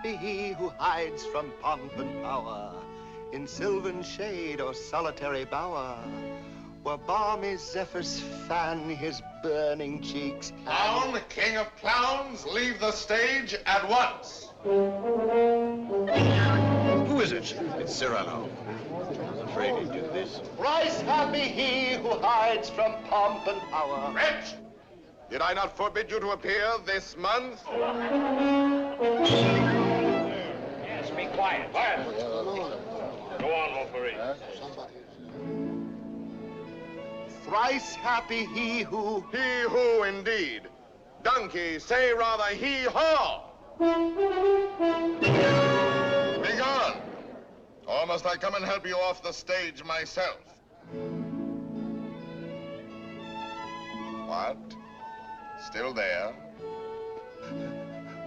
happy he who hides from pomp and power in sylvan shade or solitary bower, where balmy zephyrs fan his burning cheeks. Clown, king of clowns, leave the stage at once. Who is it? It's Cyrano. I was afraid he'd do this. Thrice happy he who hides from pomp and power. French, did I not forbid you to appear this month? Yes, be quiet. Quiet. Go on, Montferry. Thrice happy he who... He who, indeed. Donkey, say rather hee-haw. Be gone. Or must I come and help you off the stage myself? What? Still there?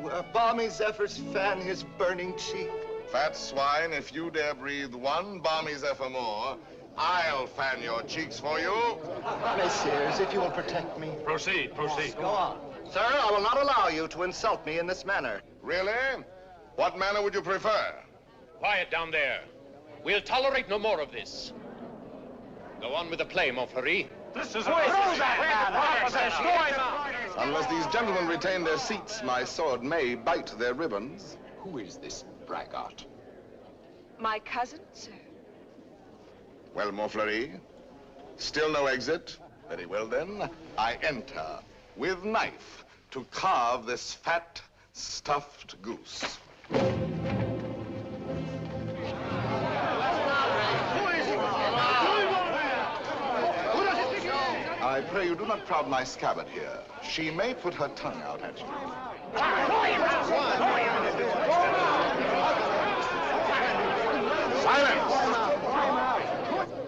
Where balmy zephyrs fan his burning cheek. Fat swine, if you dare breathe one balmy zephyr more, I'll fan your cheeks for you. Messieurs, if you will protect me. Proceed, proceed. Go on. Sir, I will not allow you to insult me in this manner. Really? What manner would you prefer? Quiet down there. We'll tolerate no more of this. Go on with the play, Montferry. This is Unless these gentlemen retain their seats, my sword may bite their ribbons. Who is this braggart? My cousin, sir. Well, Montfleury, still no exit? Very well, then. I enter with knife to carve this fat, stuffed goose. I pray you do not crowd my scabbard here. She may put her tongue out at you. Silence!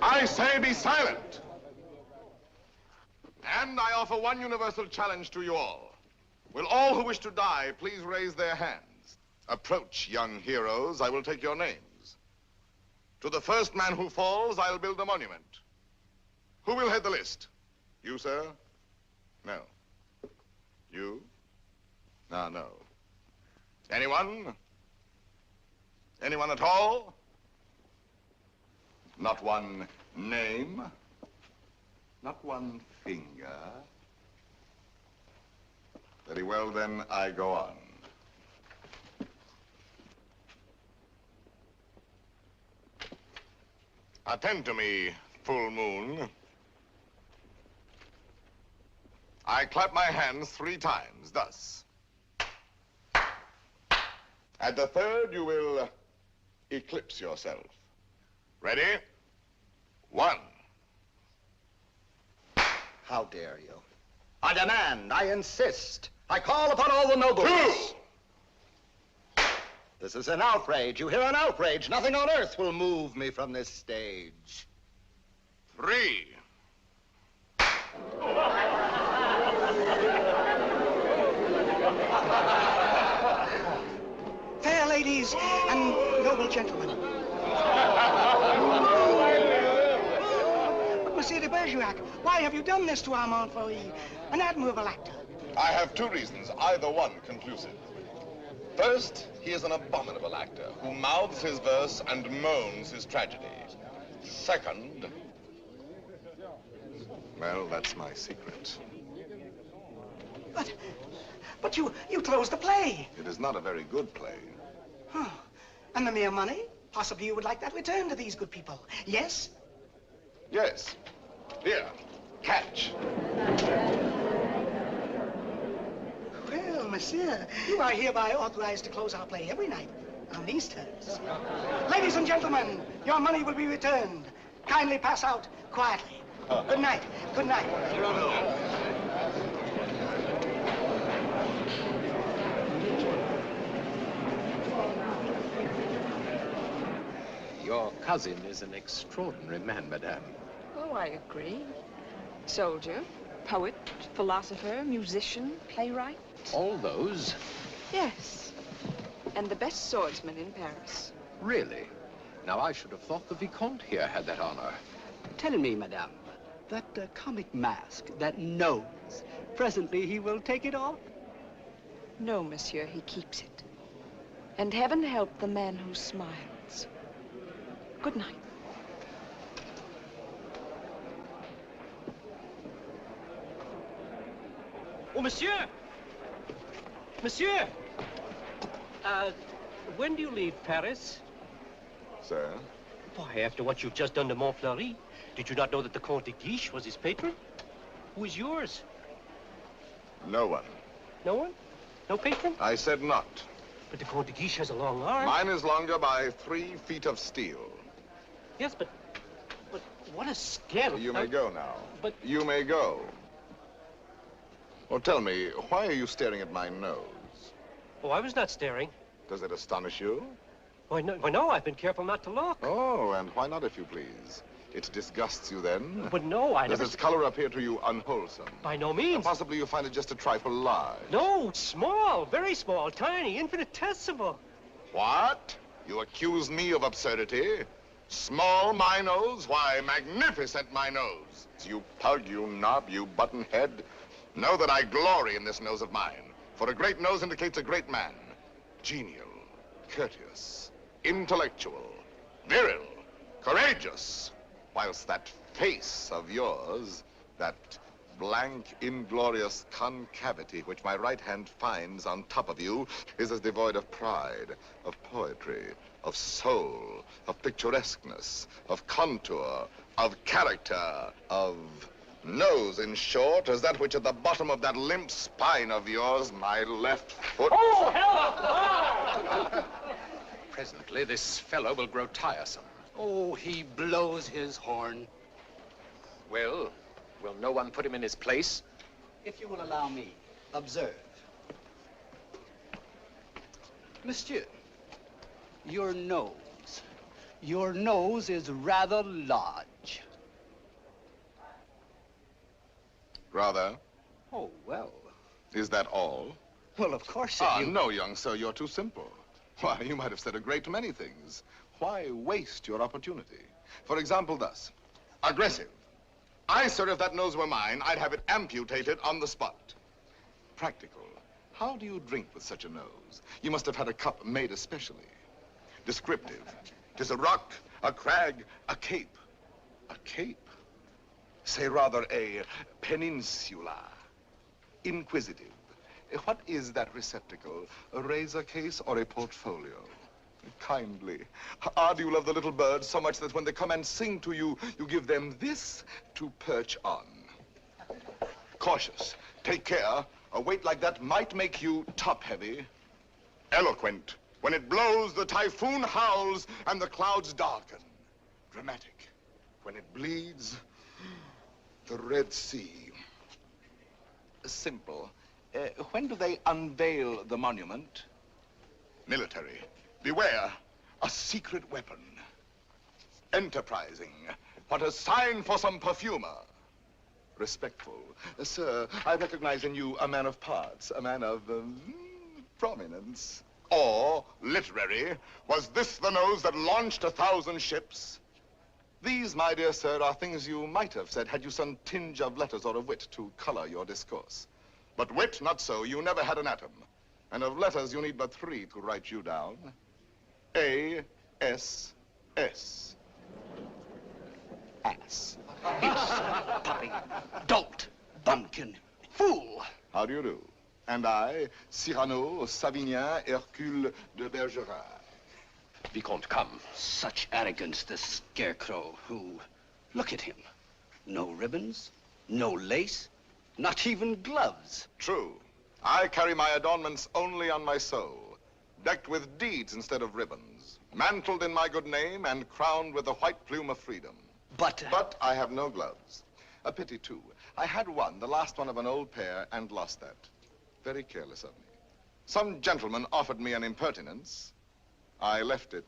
I say be silent! And I offer one universal challenge to you all. Will all who wish to die please raise their hands? Approach, young heroes. I will take your names. To the first man who falls, I'll build a monument. Who will head the list? You, sir? No. You? No, no. Anyone? Anyone at all? Not one name? Not one finger? Very well, then, I go on. Attend to me, full moon. I clap my hands 3 times, thus. At the third, you will eclipse yourself. Ready? 1. How dare you? I demand, I insist, I call upon all the nobles. 2. This is an outrage. You hear, an outrage. Nothing on earth will move me from this stage. 3. Fair ladies and noble gentlemen. But, Monsieur de Bergerac, why have you done this to Armand Fouilly, an admirable actor? I have 2 reasons, either one conclusive. First, he is an abominable actor who mouths his verse and moans his tragedy. Second, well, that's my secret. But you closed the play. It is not a very good play. Huh. And the mere money? Possibly you would like that returned to these good people. Yes? Yes. Here, catch. Well, monsieur, you are hereby authorized to close our play every night on these terms. Ladies and gentlemen, your money will be returned. Kindly pass out quietly. Good night. Good night. Your cousin is an extraordinary man, madame. Oh, I agree. Soldier, poet, philosopher, musician, playwright. All those? Yes. And the best swordsman in Paris. Really? Now, I should have thought the Vicomte here had that honor. Tell me, madame, that comic mask, that nose, presently he will take it off? No, monsieur, he keeps it. And heaven help the man who smiles. Good night. Oh, monsieur! Monsieur! When do you leave Paris? Sir? Why, after what you've just done to Montfleury, did you not know that the Comte de Guiche was his patron? Who is yours? No one. No one? No patron? I said not. But the Comte de Guiche has a long arm. Mine is longer by 3 feet of steel. Yes, but what a scandal. You may go now. But... You may go. Well, tell me, why are you staring at my nose? Oh, I was not staring. Does it astonish you? Why, no, I've been careful not to look. Oh, and why not, if you please? It disgusts you then? But no, I Does never... its color appear to you unwholesome? By no means. And possibly you find it just a trifle large. No, small, very small, tiny, infinitesimal. What? You accuse me of absurdity? Small, my nose? Why, magnificent, my nose. You pug, you knob, you buttonhead. Know that I glory in this nose of mine, for a great nose indicates a great man. Genial, courteous, intellectual, viril, courageous. Whilst that face of yours, that blank, inglorious concavity which my right hand finds on top of you, is as devoid of pride, of poetry, of soul, of picturesqueness, of contour, of character, of nose, in short, as that which at the bottom of that limp spine of yours, my left foot... Oh, help! Presently, this fellow will grow tiresome. Oh, he blows his horn. Well, will no one put him in his place? If you will allow me, observe. Monsieur, your nose is rather large. Rather? Oh, well. Is that all? Well, of course, No, young sir, you're too simple. Why, you might have said a great many things. Why waste your opportunity? For example, thus. Aggressive. Sir, if that nose were mine, I'd have it amputated on the spot. Practical. How do you drink with such a nose? You must have had a cup made especially. Descriptive. 'Tis a rock, a crag, a cape. A cape? Say rather a peninsula. Inquisitive. What is that receptacle? A razor case or a portfolio? Kindly. Do you love the little birds so much that when they come and sing to you, you give them this to perch on? Cautious. Take care. A weight like that might make you top-heavy. Eloquent. When it blows, the typhoon howls and the clouds darken. Dramatic. When it bleeds, the Red Sea. Simple. When do they unveil the monument? Military. Beware, a secret weapon. Enterprising. What a sign for some perfumer. Respectful. Sir, I recognize in you a man of parts, a man of prominence. Or, literary, was this the nose that launched 1,000 ships? These, my dear sir, are things you might have said had you some tinge of letters or of wit to color your discourse. But wit, not so. You never had an atom. And of letters, you need but 3 to write you down. A-S-S. Ass. Puppy, dolt, bumpkin, fool. How do you do? And I, Cyrano, Savinien, Hercule de Bergerac. Vicomte, come. Such arrogance, the scarecrow who... Look at him. No ribbons, no lace, not even gloves. True. I carry my adornments only on my soul, decked with deeds instead of ribbons, mantled in my good name and crowned with the white plume of freedom. But I have no gloves. A pity, too. I had one, the last one of an old pair, and lost that. Very careless of me. Some gentleman offered me an impertinence. I left it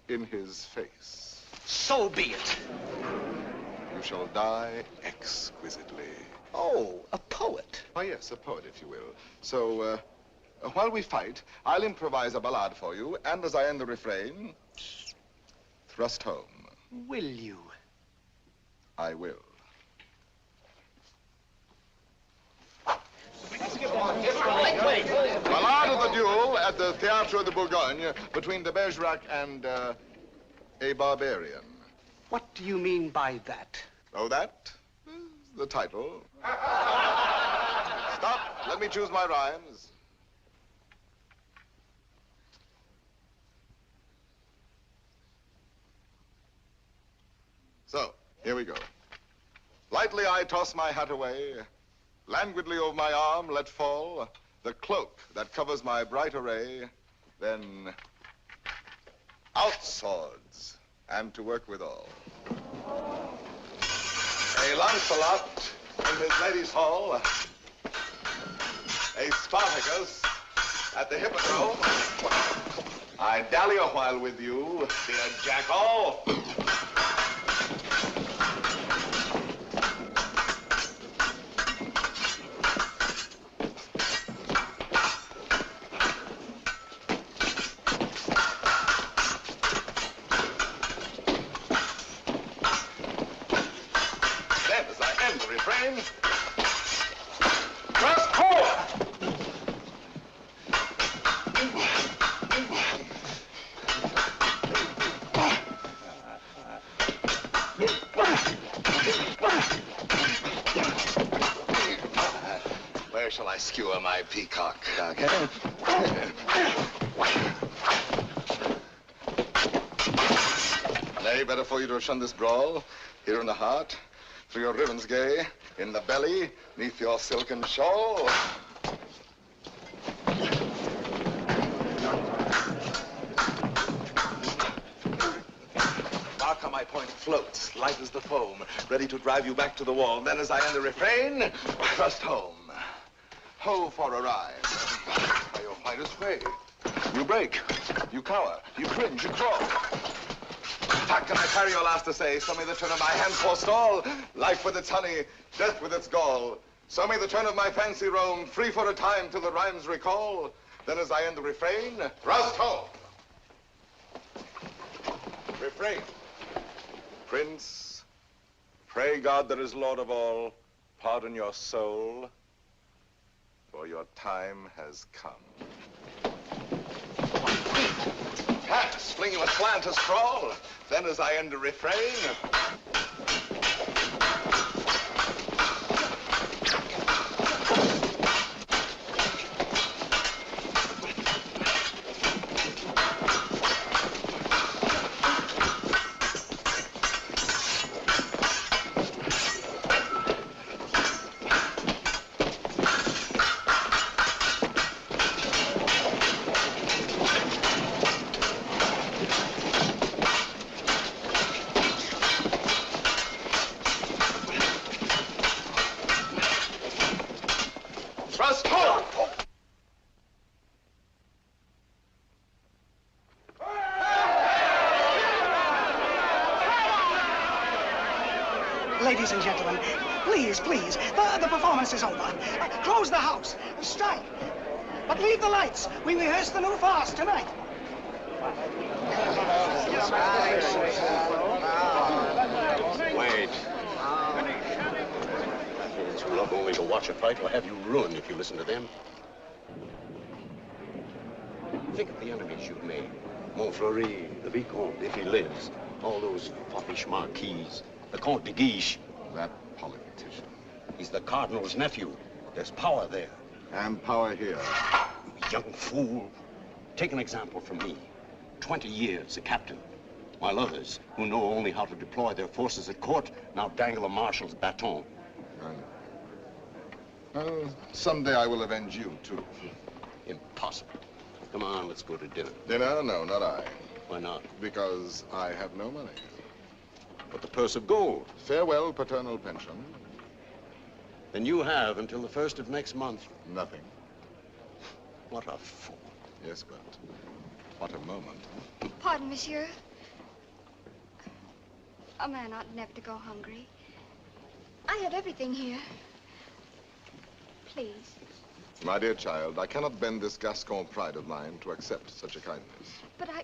in his face. So be it. You shall die exquisitely. Oh, a poet. Why, yes, a poet, if you will. So, while we fight, I'll improvise a ballade for you, and as I end the refrain, thrust home. Will you? I will. Ballade of the duel at the Théâtre de Bourgogne between de Bergerac and a barbarian. What do you mean by that? Oh, that? The title. Stop. Let me choose my rhymes. So, here we go. Lightly I toss my hat away, languidly over my arm let fall the cloak that covers my bright array, then out swords, and to work withal. A Lancelot in his lady's hall, a Spartacus at the Hippodrome. I dally a while with you, dear jackal. Where shall I skewer my peacock? Nay, better for you to have shunned this brawl. Here in the heart, through your ribbons gay, in the belly, neath your silken shawl. Mark how my point floats, light as the foam, ready to drive you back to the wall. Then as I end the refrain, thrust home. Ho for a ride. By your finest way. You break, you cower, you cringe, you crawl. Tack, can I carry your last essay? So may the turn of my hand forestall. Life with its honey, death with its gall. So may the turn of my fancy roam, free for a time till the rhymes recall. Then as I end the refrain, thrust home. Refrain. Prince, pray God that is Lord of all, pardon your soul, for your time has come. Pass, fling you aslant, a sprawl. Then as I end the refrain, thrust home. Ladies and gentlemen, please, please, the performance is over. Close the house, strike. But leave the lights. We rehearse the new farce tonight. Wait. Fools who love only to watch a fight will have you ruined if you listen to them. Think of the enemies you've made. Montfleury, the Vicomte, if he lives. All those foppish marquises. The Comte de Guiche. That politician. He's the Cardinal's nephew. There's power there. And power here. Young fool. Take an example from me. 20 years a captain. While others, who know only how to deploy their forces at court, now dangle a marshal's baton. Well, someday I will avenge you, too. Impossible. Come on, let's go to dinner. Dinner? No, not I. Why not? Because I have no money. But the purse of gold. Farewell, paternal pension. Then you have until the 1st of next month. Nothing. What a fool. Yes, but what a moment. Pardon, monsieur. A man ought never to go hungry. I had everything here. Please. My dear child, I cannot bend this Gascon pride of mine to accept such a kindness. But I...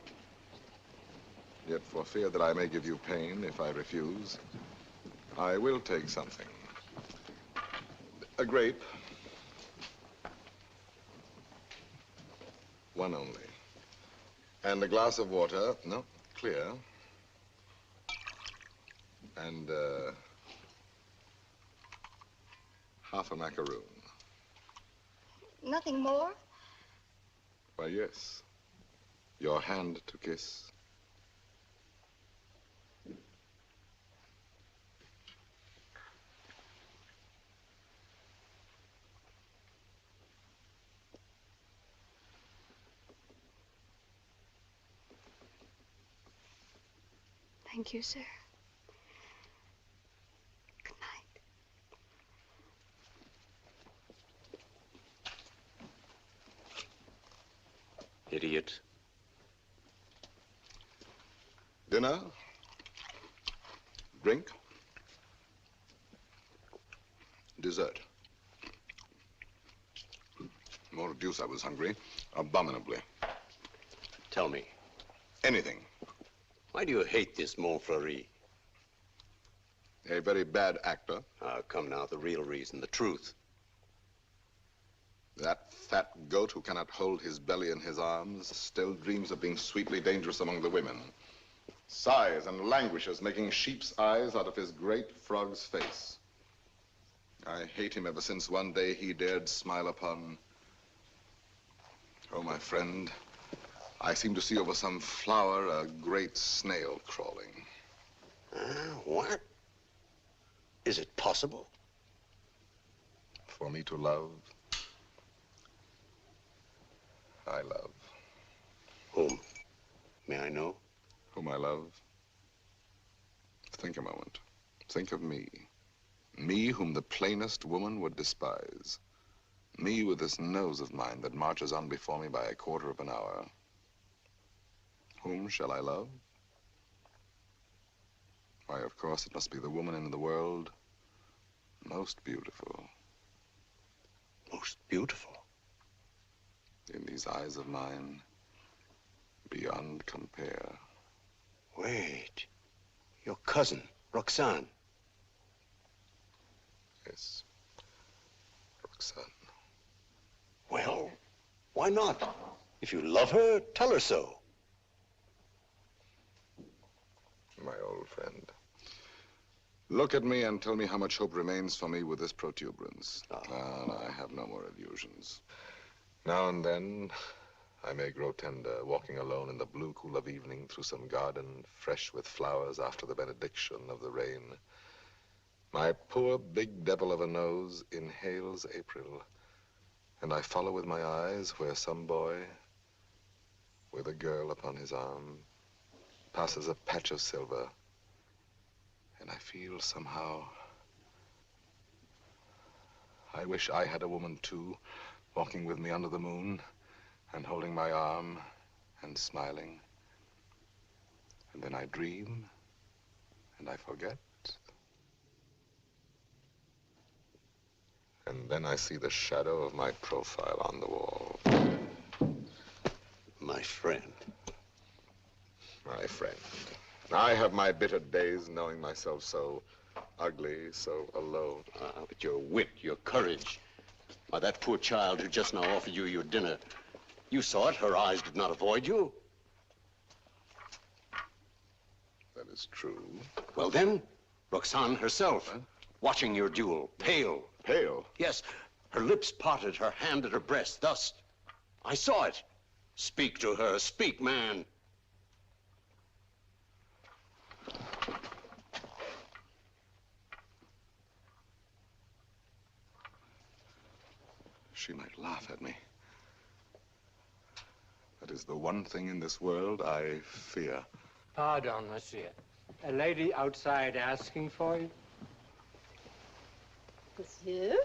Yet for fear that I may give you pain if I refuse, I will take something. A grape, One only. And a glass of water. No, clear. And, half a macaroon. Nothing more? Why, yes. Your hand to kiss. Thank you, sir. Good night. Idiot. Dinner? Drink? Dessert? More deuce, I was hungry. Abominably. Tell me, Anything. why do you hate this Montfleury? A very bad actor. Come now, the real reason, the truth. That fat goat who cannot hold his belly in his arms still dreams of being sweetly dangerous among the women. Sighs and languishes, making sheep's eyes out of his great frog's face. I hate him ever since one day he dared smile upon... Oh, my friend, I seem to see over some flower a great snail crawling. What? Is it possible? For me to love, I love. Whom? May I know? Whom I love? Think a moment. Think of me. Me whom the plainest woman would despise. Me with this nose of mine that marches on before me by a quarter of an hour. Whom shall I love? Why, of course, it must be the woman in the world most beautiful. Most beautiful? In these eyes of mine, beyond compare. Wait. Your cousin, Roxane. Yes, Roxane. Well, why not? If you love her, tell her so. My old friend. Look at me and tell me how much hope remains for me with this protuberance. And I have no more illusions. Now and then, I may grow tender, walking alone in the blue cool of evening through some garden fresh with flowers after the benediction of the rain. My poor big devil of a nose inhales April, and I follow with my eyes where some boy, with a girl upon his arm, passes a patch of silver, and I feel somehow, I wish I had a woman too, walking with me under the moon, and holding my arm, and smiling. And then I dream, and I forget. And then I see the shadow of my profile on the wall. My friend. My friend. I have my bitter days knowing myself so ugly, so alone. But your wit, your courage. Why, that poor child who just now offered you your dinner, you saw it. Her eyes did not avoid you. That is true. Well then, Roxane herself, watching your duel, pale. Pale? Yes, her lips parted, her hand at her breast, thus. I saw it. Speak to her, speak, man. She might laugh at me. That is the one thing in this world I fear. Pardon, monsieur. A lady outside asking for you? Monsieur?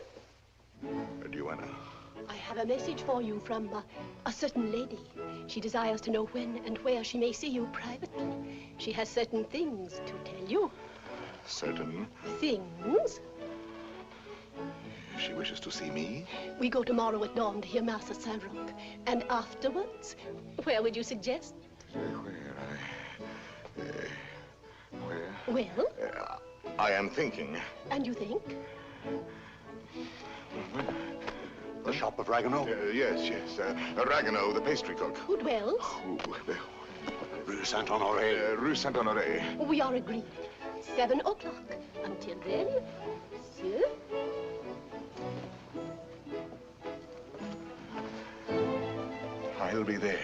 Duenna. I have a message for you from a certain lady. She desires to know when and where she may see you privately. She has certain things to tell you. Certain? Things? She wishes to see me? We go tomorrow at dawn to hear Mass at Saint Roch. And afterwards, where would you suggest? Where? Well? I am thinking. And you think? The shop of Ragueneau? Yes. Ragueneau, the pastry cook. Who dwells? Rue Saint-Honoré. Rue Saint-Honoré. We are agreed. 7 o'clock. Until then, monsieur. I'll be there.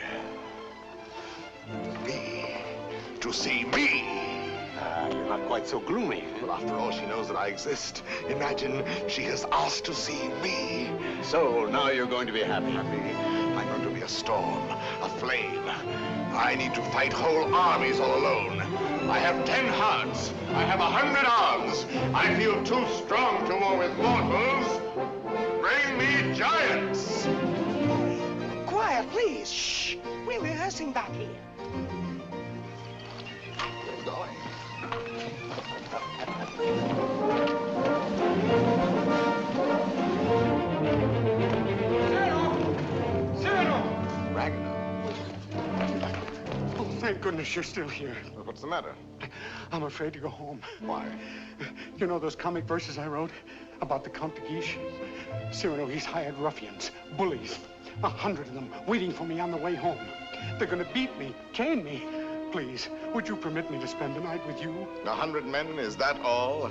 To see me. You're not quite so gloomy. Well, after all, she knows that I exist. Imagine she has asked to see me. So, now you're going to be happy. I'm going to be a storm, a flame. I need to fight whole armies all alone. I have 10 hearts. I have 100 arms. I feel too strong to war with mortals. Bring me giants. Quiet, please. Shh. We're rehearsing back here. Where's going? Cyrano! Ragueneau. Oh, thank goodness you're still here. Well, what's the matter? I'm afraid to go home. Why? You know those comic verses I wrote about the Count de Guiche? Cyrano, he's hired ruffians, bullies, 100 of them waiting for me on the way home. They're gonna beat me, cane me. Please, would you permit me to spend the night with you? 100 men, is that all?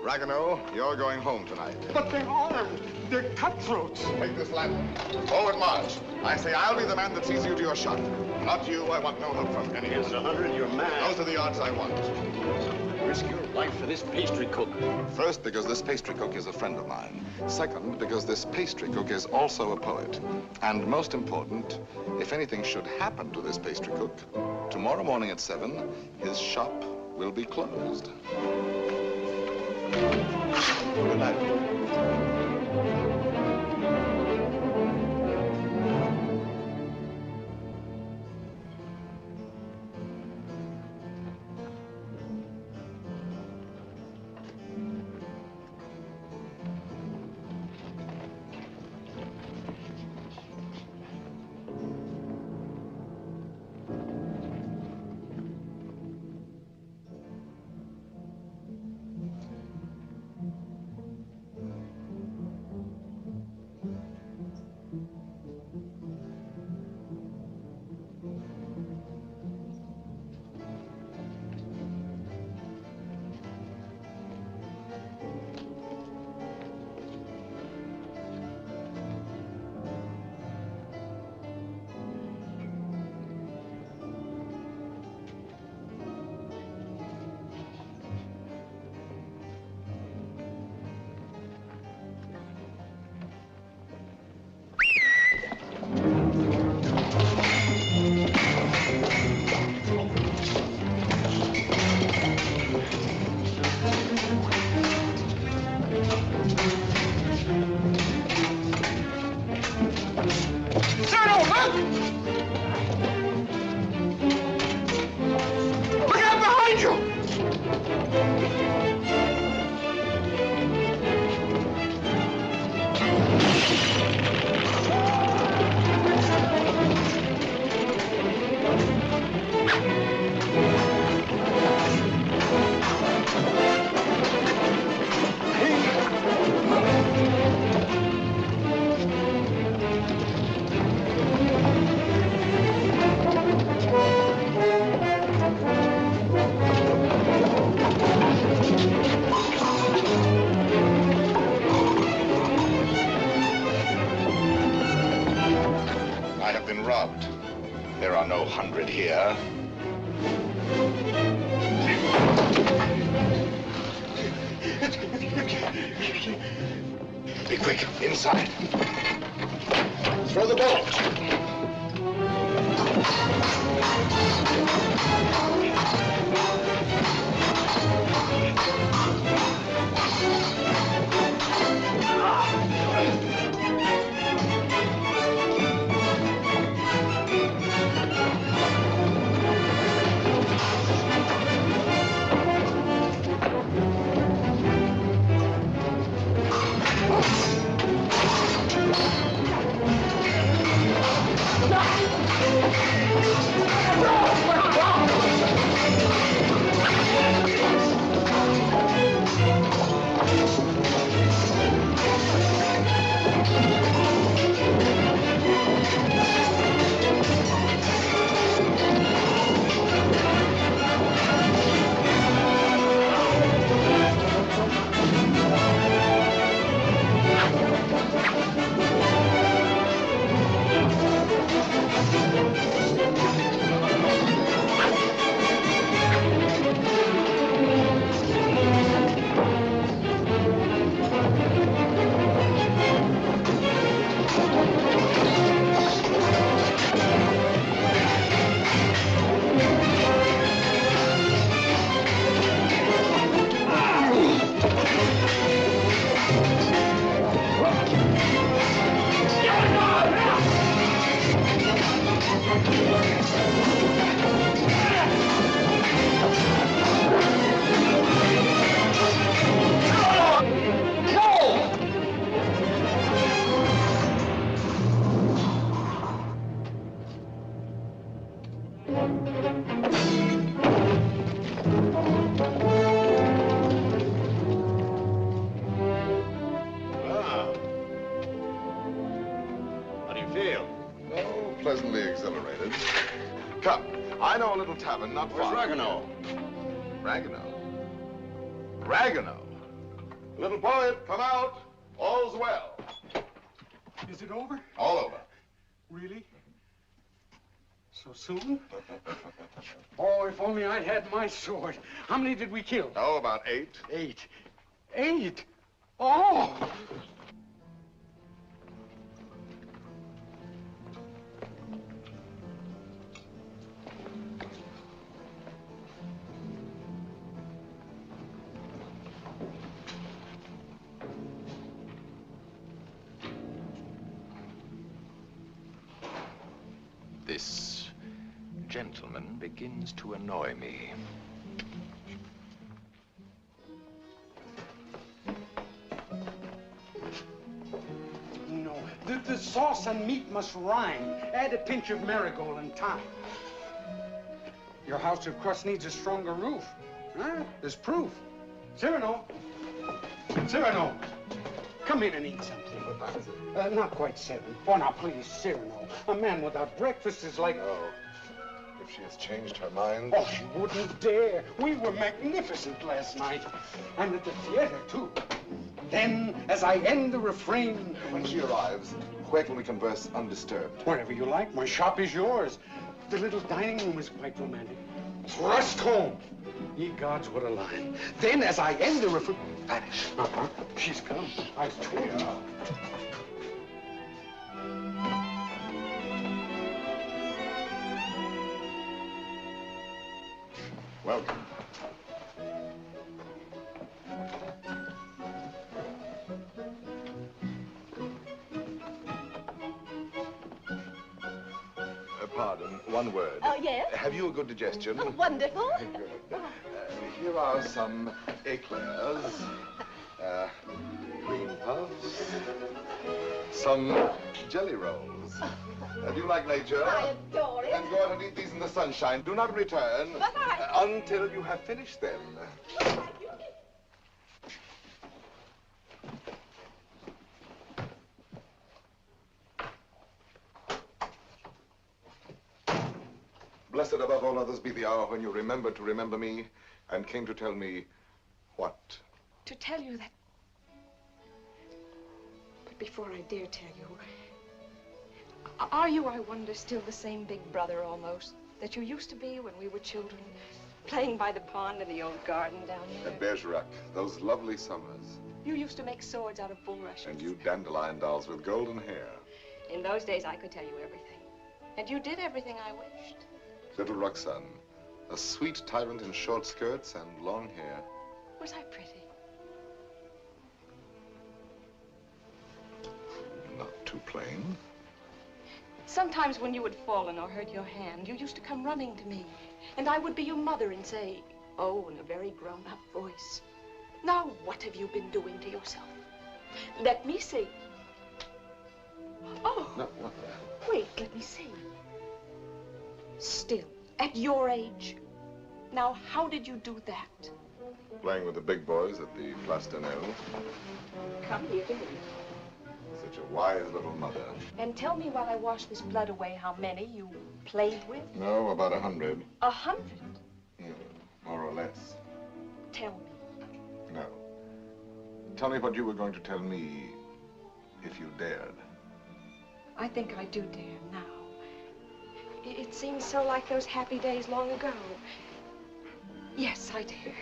Ragueneau, you're going home tonight. But they're armed. They're cutthroats. Take this lantern. Forward march. I say I'll be the man that sees you to your shot. Not you. I want no help from any of you. Against 100, you're mad. Those are the odds I want. Risk your life for this pastry cook. First, because this pastry cook is a friend of mine. Second, because this pastry cook is also a poet. And most important, if anything should happen to this pastry cook, tomorrow morning at 7, his shop will be closed. Good night. Robbed. There are no 100 here. Be quick, inside. Throw the bolt. How do you feel? Oh, pleasantly exhilarated. Come, I know a little tavern not far. Where's Ragueneau? Ragueneau? Ragueneau? Little poet, come out. All's well. Is it over? All over. Really? So soon? Oh, if only I'd had my sword. How many did we kill? Oh, about 8. 8. 8? Oh! This gentleman begins to annoy me. No, the sauce and meat must rhyme. Add a pinch of marigold and thyme. Your house of crust needs a stronger roof. Huh? There's proof. Cyrano! Cyrano! Come in and eat something. Not quite 7. Oh, now, please, Cyrano. A man without breakfast is like... Oh, if she has changed her mind. Oh, she wouldn't dare. We were magnificent last night. And at the theater, too. Then, as I end the refrain... When she arrives, where can we converse undisturbed? Wherever you like. My shop is yours. The little dining room is quite romantic. Thrust home. Ye gods, what a line. Then, as I end the refrain... Vanish. Uh-huh. She's come. I told you. Welcome. Pardon, one word. Oh, yes? Have you a good digestion? Oh, wonderful. Good. Here are some eclairs, green puffs, some jelly rolls. Do you like nature? I adore it. And go out and eat these in the sunshine. Do not return But until you have finished them. Blessed above all others be the hour when you remembered to remember me and came to tell me what? To tell you that... But before I dare tell you, are you, I wonder, still the same big brother almost that you used to be when we were children, playing by the pond in the old garden down there? At Bergerac, those lovely summers. You used to make swords out of bulrushes. And you dandelion dolls with golden hair. In those days, I could tell you everything. And you did everything I wished. Little Roxanne, a sweet tyrant in short skirts and long hair. Was I pretty? Not too plain. Sometimes when you had fallen or hurt your hand, you used to come running to me. And I would be your mother and say, oh, in a very grown-up voice, now what have you been doing to yourself? Let me see. Oh. No, not that. Wait, let me see. Still, at your age. Now, how did you do that? Playing with the big boys at the Place d'Anel. Come here to me. Such a wise little mother. And tell me while I wash this blood away how many you played with. No, about 100. 100? More or less. Tell me. No. Tell me what you were going to tell me if you dared. I think I do dare now. It seems so like those happy days long ago. Yes, I dare.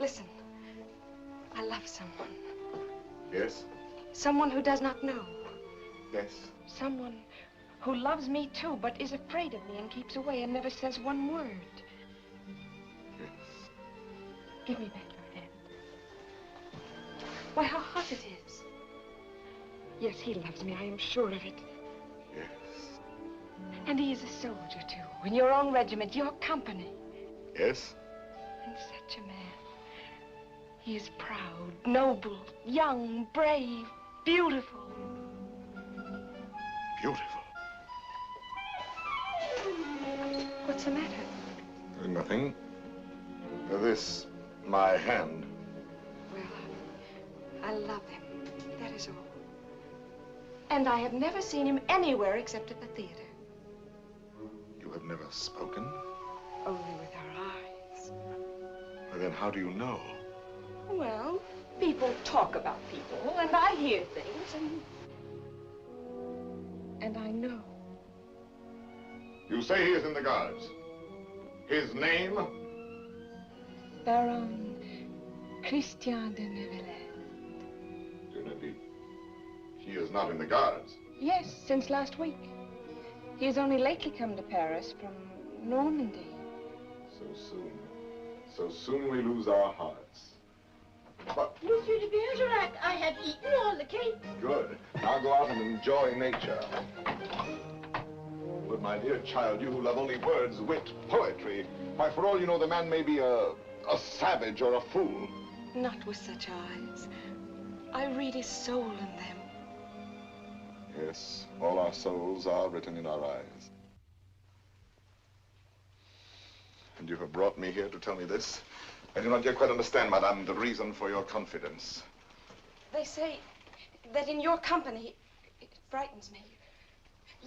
Listen, I love someone. Yes? Someone who does not know. Yes. Someone who loves me too, but is afraid of me and keeps away and never says one word. Yes. Give me back your hand. Why, how hot it is. Yes, he loves me, I am sure of it. Yes. And he is a soldier, too, in your own regiment, your company. Yes? And such a man. He is proud, noble, young, brave, beautiful. Beautiful. What's the matter? Nothing. This, my hand. Well, I love him. That is all. And I have never seen him anywhere except at the theater. You have never spoken? Only with our eyes. Well, then how do you know? Well, people talk about people, and I hear things, and I know. You say he is in the Guards. His name? Baron Christian de Neuvillette. De Neuvillette. He is not in the Guards. Yes, since last week. He has only lately come to Paris from Normandy. So soon. So soon we lose our hearts. But... Monsieur de Bergerac, I have eaten all the cake. Good. Now go out and enjoy nature. But my dear child, you who love only words, wit, poetry, why, for all you know, the man may be a savage or a fool. Not with such eyes. I read his soul in them. Yes, all our souls are written in our eyes. And you have brought me here to tell me this? I do not yet quite understand, madame, the reason for your confidence. They say that in your company, it frightens me.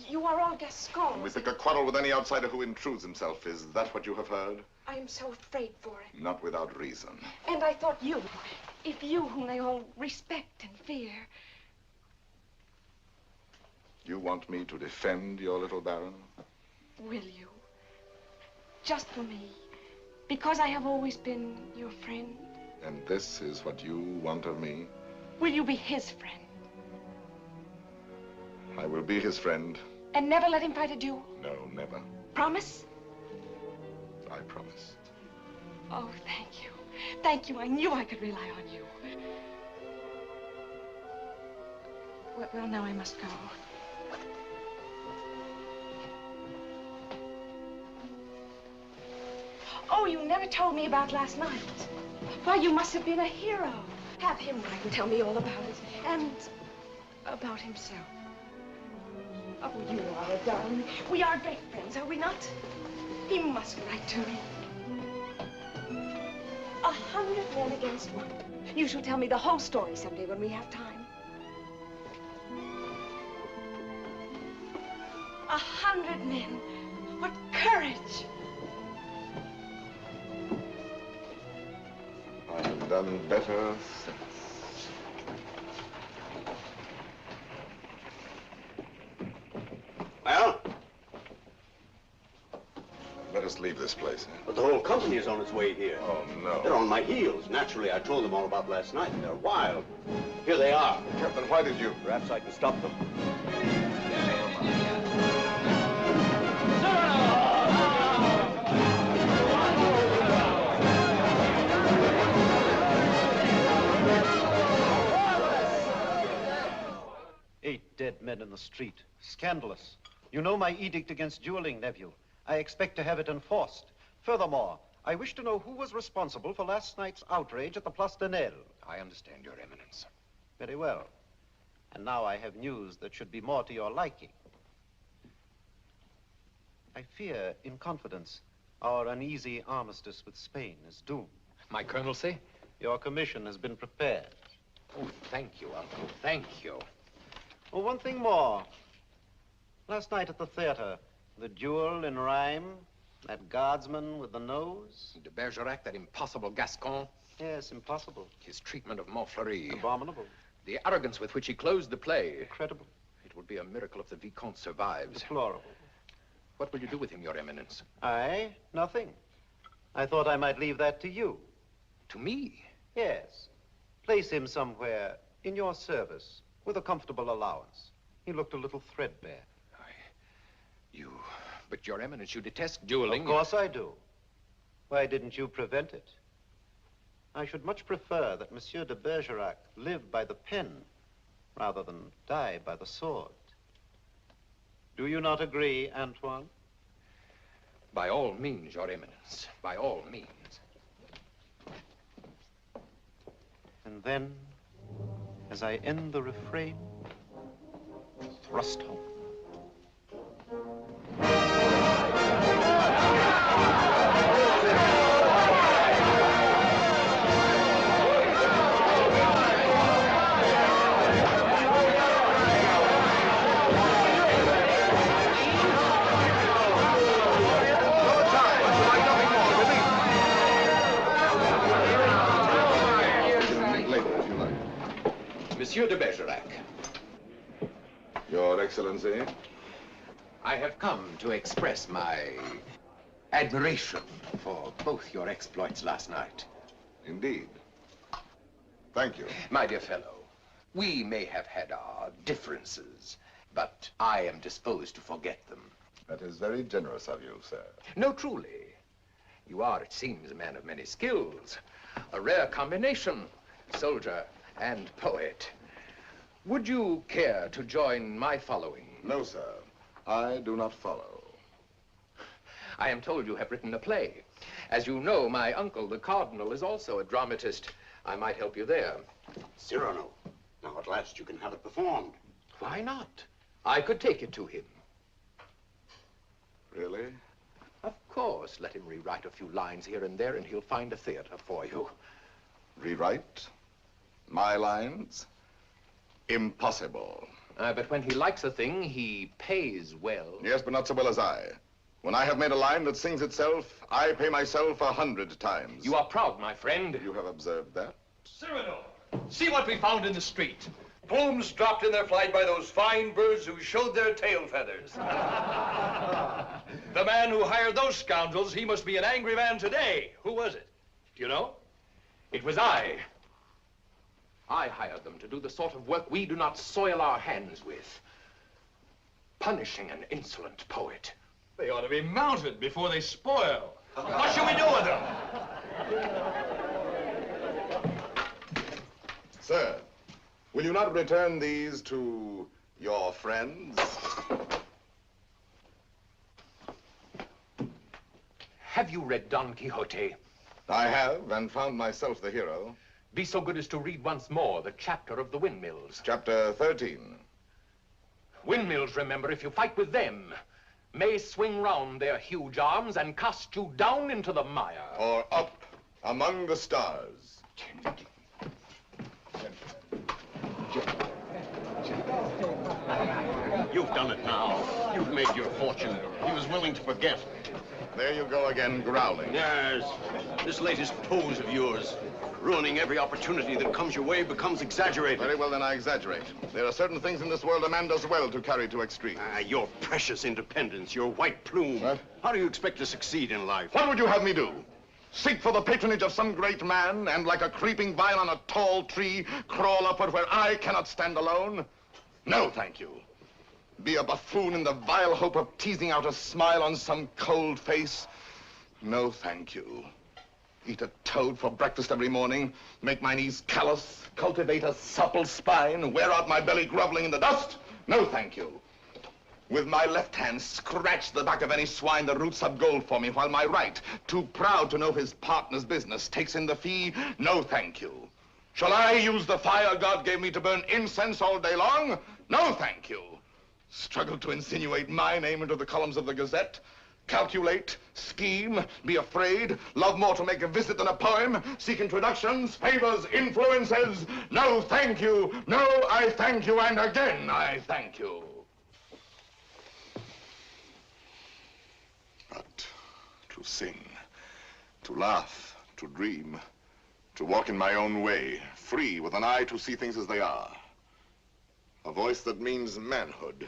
You are all Gascons. We pick a quarrel with any outsider who intrudes himself. Is that what you have heard? I am so afraid for it. Not without reason. And I thought you, if you whom they all respect and fear. You want me to defend your little baron? Will you? Just for me. Because I have always been your friend. And this is what you want of me? Will you be his friend? I will be his friend. And never let him fight a duel? No, never. Promise? I promise. Oh, thank you. Thank you. I knew I could rely on you. Well, now I must go. Oh, you never told me about last night. Why, you must have been a hero. Have him write and tell me all about it. And about himself. Oh, you are a darling. We are great friends, are we not? He must write to me. 100 men against one. You shall tell me the whole story someday when we have time. 100 men. What courage! I have done better since. Well? Let us leave this place. But the whole company is on its way here. Oh, no. They're on my heels. Naturally, I told them all about last night. They're wild. Here they are. Captain, why did you? Perhaps I can stop them. Dead men in the street. Scandalous. You know my edict against dueling, nephew. I expect to have it enforced. Furthermore, I wish to know who was responsible for last night's outrage at the Place de Nesle. I understand, Your Eminence. Very well. And now I have news that should be more to your liking. I fear, in confidence, our uneasy armistice with Spain is doomed. My colonelcy? Your commission has been prepared. Oh, thank you, Uncle. Thank you. Oh, one thing more. Last night at the theater, the duel in rhyme, that guardsman with the nose. De Bergerac, that impossible Gascon. Yes, impossible. His treatment of Montfleury. Abominable. The arrogance with which he closed the play. Incredible. It would be a miracle if the Vicomte survives. Deplorable. What will you do with him, Your Eminence? I? Nothing. I thought I might leave that to you. To me? Yes. Place him somewhere in your service. With a comfortable allowance. He looked a little threadbare. But Your Eminence, you detest dueling. Of course I do. Why didn't you prevent it? I should much prefer that Monsieur de Bergerac live by the pen rather than die by the sword. Do you not agree, Antoine? By all means, Your Eminence. By all means. And then, as I end the refrain, thrust home. Monsieur de Bergerac. Your Excellency. I have come to express my admiration for both your exploits last night. Indeed. Thank you. My dear fellow, we may have had our differences, but I am disposed to forget them. That is very generous of you, sir. No, truly. You are, it seems, a man of many skills. A rare combination, soldier and poet. Would you care to join my following? No, sir. I do not follow. I am told you have written a play. As you know, my uncle, the Cardinal, is also a dramatist. I might help you there. Cyrano, now at last you can have it performed. Why not? I could take it to him. Really? Of course. Let him rewrite a few lines here and there, and he'll find a theater for you. Rewrite? My lines? Impossible. But when he likes a thing, he pays well. Yes, but not so well as I. When I have made a line that sings itself, I pay myself 100 times. You are proud, my friend. You have observed that? Cyrano, see what we found in the street. Plumes dropped in their flight by those fine birds who showed their tail feathers. The man who hired those scoundrels, he must be an angry man today. Who was it? Do you know? It was I. I hired them to do the sort of work we do not soil our hands with. Punishing an insolent poet. They ought to be mounted before they spoil. What shall we do with them? Sir, will you not return these to your friends? Have you read Don Quixote? I have, and found myself the hero. Be so good as to read once more the chapter of the windmills. Chapter 13. Windmills, remember, if you fight with them, may swing round their huge arms and cast you down into the mire. Or up among the stars. You've done it now. You've made your fortune. He was willing to forget. There you go again, growling. Yes. This latest pose of yours, ruining every opportunity that comes your way, becomes exaggerated. Very well, then I exaggerate. There are certain things in this world a man does well to carry to extremes. Your precious independence, your white plume. What? How do you expect to succeed in life? What would you have me do? Seek for the patronage of some great man, and like a creeping vine on a tall tree, crawl upward where I cannot stand alone? No, thank you. Be a buffoon in the vile hope of teasing out a smile on some cold face? No, thank you. Eat a toad for breakfast every morning, make my knees callous, cultivate a supple spine, wear out my belly groveling in the dust? No, thank you. With my left hand, scratch the back of any swine that roots up gold for me, while my right, too proud to know his partner's business, takes in the fee? No, thank you. Shall I use the fire God gave me to burn incense all day long? No, thank you. Struggle to insinuate my name into the columns of the Gazette? Calculate, scheme, be afraid, love more to make a visit than a poem, seek introductions, favors, influences? No, thank you. No, I thank you, and again, I thank you. But to sing, to laugh, to dream, to walk in my own way, free, with an eye to see things as they are. A voice that means manhood.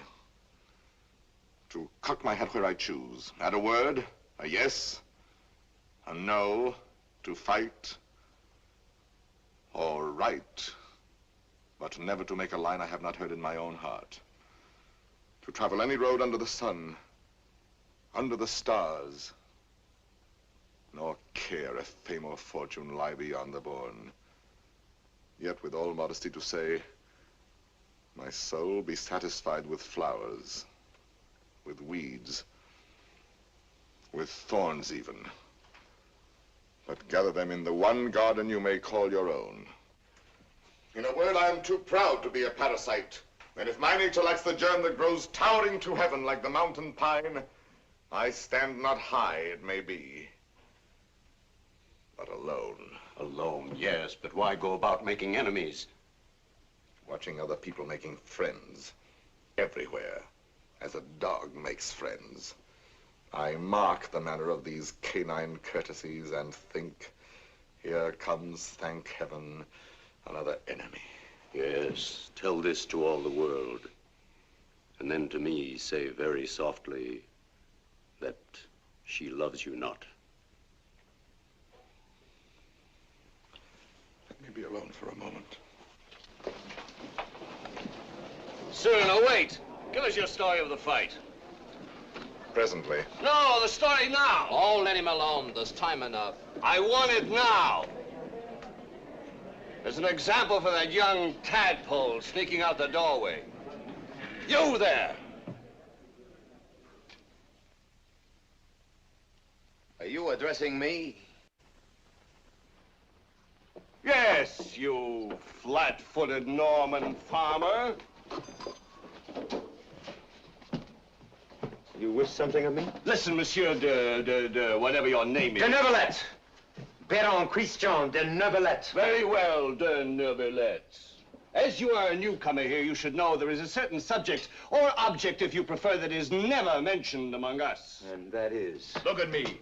To cock my head where I choose. Add a word, a yes, a no, to fight or write, but never to make a line I have not heard in my own heart. To travel any road under the sun, under the stars, nor care if fame or fortune lie beyond the bourne. Yet with all modesty to say, my soul be satisfied with flowers, with weeds, with thorns even, but gather them in the one garden you may call your own. In a word, I am too proud to be a parasite, and if my nature lacks the germ that grows towering to heaven like the mountain pine, I stand not high, it may be, but alone. Alone, yes, but why go about making enemies? Watching other people making friends everywhere, as a dog makes friends. I mark the manner of these canine courtesies and think, here comes, thank heaven, another enemy. Yes, tell this to all the world. And then to me say very softly that she loves you not. Let me be alone for a moment. Cyrano, wait. Give us your story of the fight. Presently. No, the story now. Oh, let him alone. There's time enough. I want it now. As an example for that young tadpole sneaking out the doorway. You there. Are you addressing me? Yes, you flat-footed Norman farmer. You wish something of me? Listen, Monsieur de whatever your name is. De Neuvillette. Baron Christian de Neuvillette. Very well, de Neuvillette. As you are a newcomer here, you should know there is a certain subject, or object if you prefer, that is never mentioned among us. And that is? Look at me.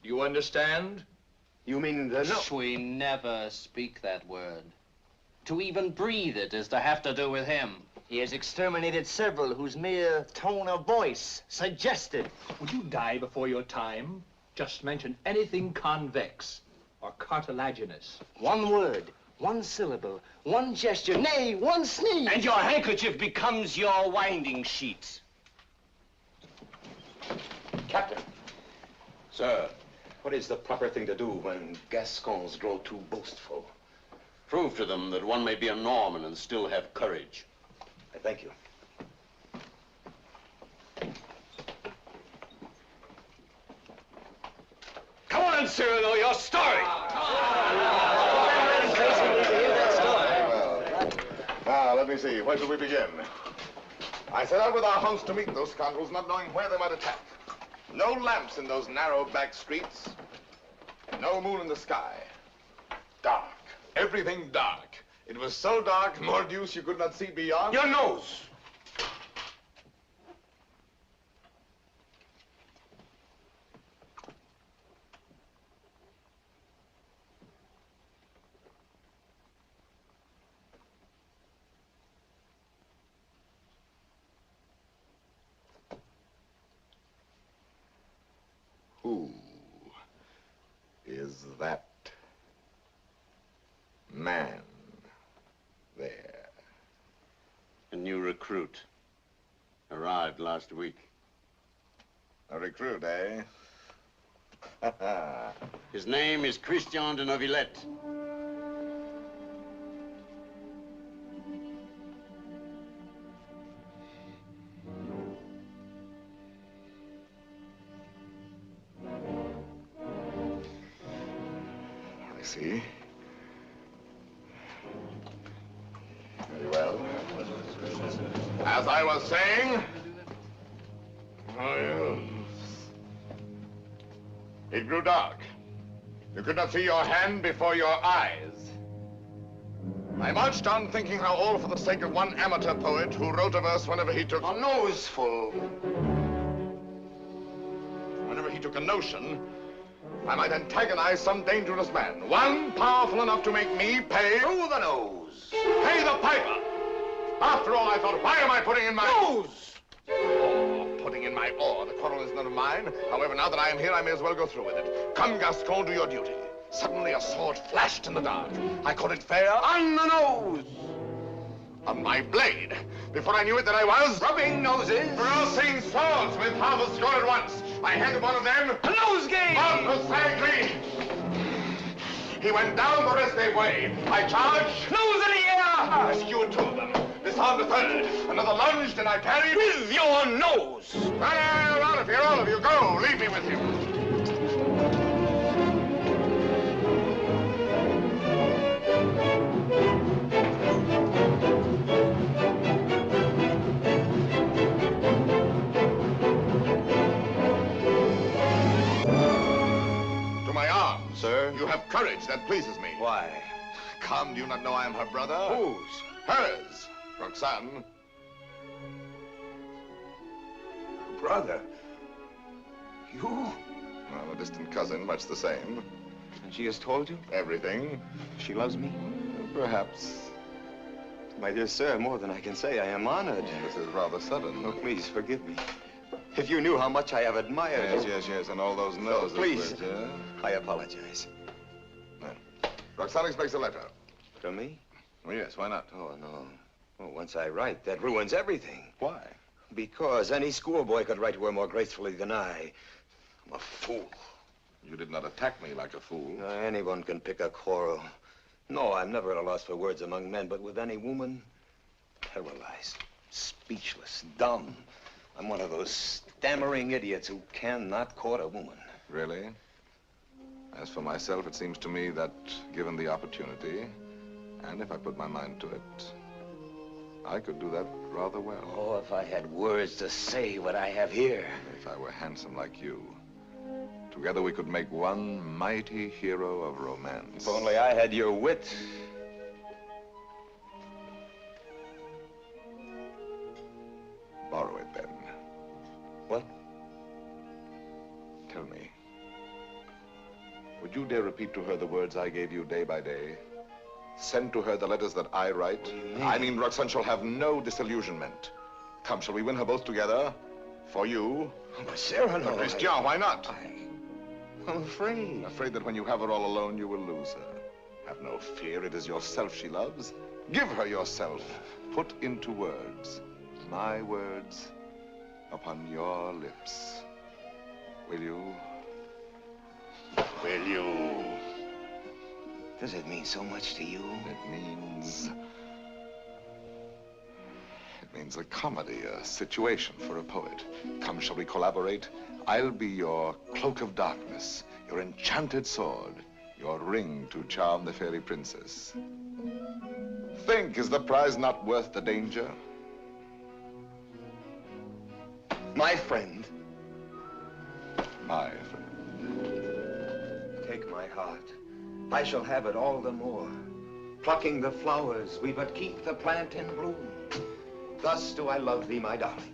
You understand? You mean the no? We never speak that word. To even breathe it is to have to do with him. He has exterminated several whose mere tone of voice suggested. Would you die before your time? Just mention anything convex or cartilaginous. One word, one syllable, one gesture, nay, one sneeze. And your handkerchief becomes your winding sheet. Captain. Sir. What is the proper thing to do when Gascons grow too boastful? Prove to them that one may be a Norman and still have courage. I thank you. Come on, Cyrano, your story. Now, let me see. Where shall we begin? I set out with our host to meet those scoundrels, not knowing where they might attack. No lamps in those narrow back streets. No moon in the sky. Dark. Everything dark. It was so dark, mordieu, you could not see beyond. Your nose. Who is that man there? A new recruit. Arrived last week. A recruit, eh? His name is Christian de Neuvillette. I see. Very well. As I was saying, it grew dark. You could not see your hand before your eyes. I marched on thinking how all for the sake of one amateur poet who wrote a verse whenever he took a noseful. Whenever he took a notion, I might antagonize some dangerous man. One powerful enough to make me pay through the nose. Pay the piper. After all, I thought, why am I putting in my nose? Oh, putting in my oar. The quarrel is none of mine. However, now that I am here, I may as well go through with it. Come, Gascon, do your duty. Suddenly a sword flashed in the dark. I caught it fair on the nose. On my blade. Before I knew it, that I was rubbing noses, crossing swords with half a score at once. I handed one of them a nosegay. Precisely. He went down the rest they way. I charged. Nose in the air. Rescued two of them. Disarmed a third. Another lunged, and I parried with your nose. Run out of here, all of you. Go. Leave me with him. Sir? You have courage. That pleases me. Why? Come, do you not know I am her brother? Whose? Hers. Roxanne. Brother? You? Well, a distant cousin, much the same. And she has told you? Everything. She loves me? Perhaps. My dear sir, more than I can say, I am honored. This is rather sudden. Oh, please, forgive me. If you knew how much I have admired... Yes, and all those noses. Please, yeah? I apologize. Roxane expects a letter. From me? Oh, yes, why not? Oh, no. Oh, once I write, that ruins everything. Why? Because any schoolboy could write to her more gracefully than I. I'm a fool. You did not attack me like a fool. Anyone can pick a quarrel. No, I'm never at a loss for words among men, but with any woman, paralyzed, speechless, dumb. I'm one of those stammering idiots who cannot court a woman. Really? As for myself, it seems to me that, given the opportunity, and if I put my mind to it, I could do that rather well. Oh, if I had words to say what I have here. If I were handsome like you, together we could make one mighty hero of romance. If only I had your wit. Borrow it, then. What? Tell me. Would you dare repeat to her the words I gave you day by day? Send to her the letters that I write? What do you mean? I mean, Roxane shall have no disillusionment. Come, shall we win her both together? For you? Oh, but Cyrano, Christian, why not? I'm afraid. Afraid that when you have her all alone, you will lose her. Have no fear, it is yourself she loves. Give her yourself. Put into words, my words, upon your lips. Will you? Will you? Does it mean so much to you? It means a comedy, a situation for a poet. Come, shall we collaborate? I'll be your cloak of darkness, your enchanted sword, your ring to charm the fairy princess. Think, is the prize not worth the danger? My friend. My friend. Take my heart. I shall have it all the more. Plucking the flowers, we but keep the plant in bloom. Thus do I love thee, my darling.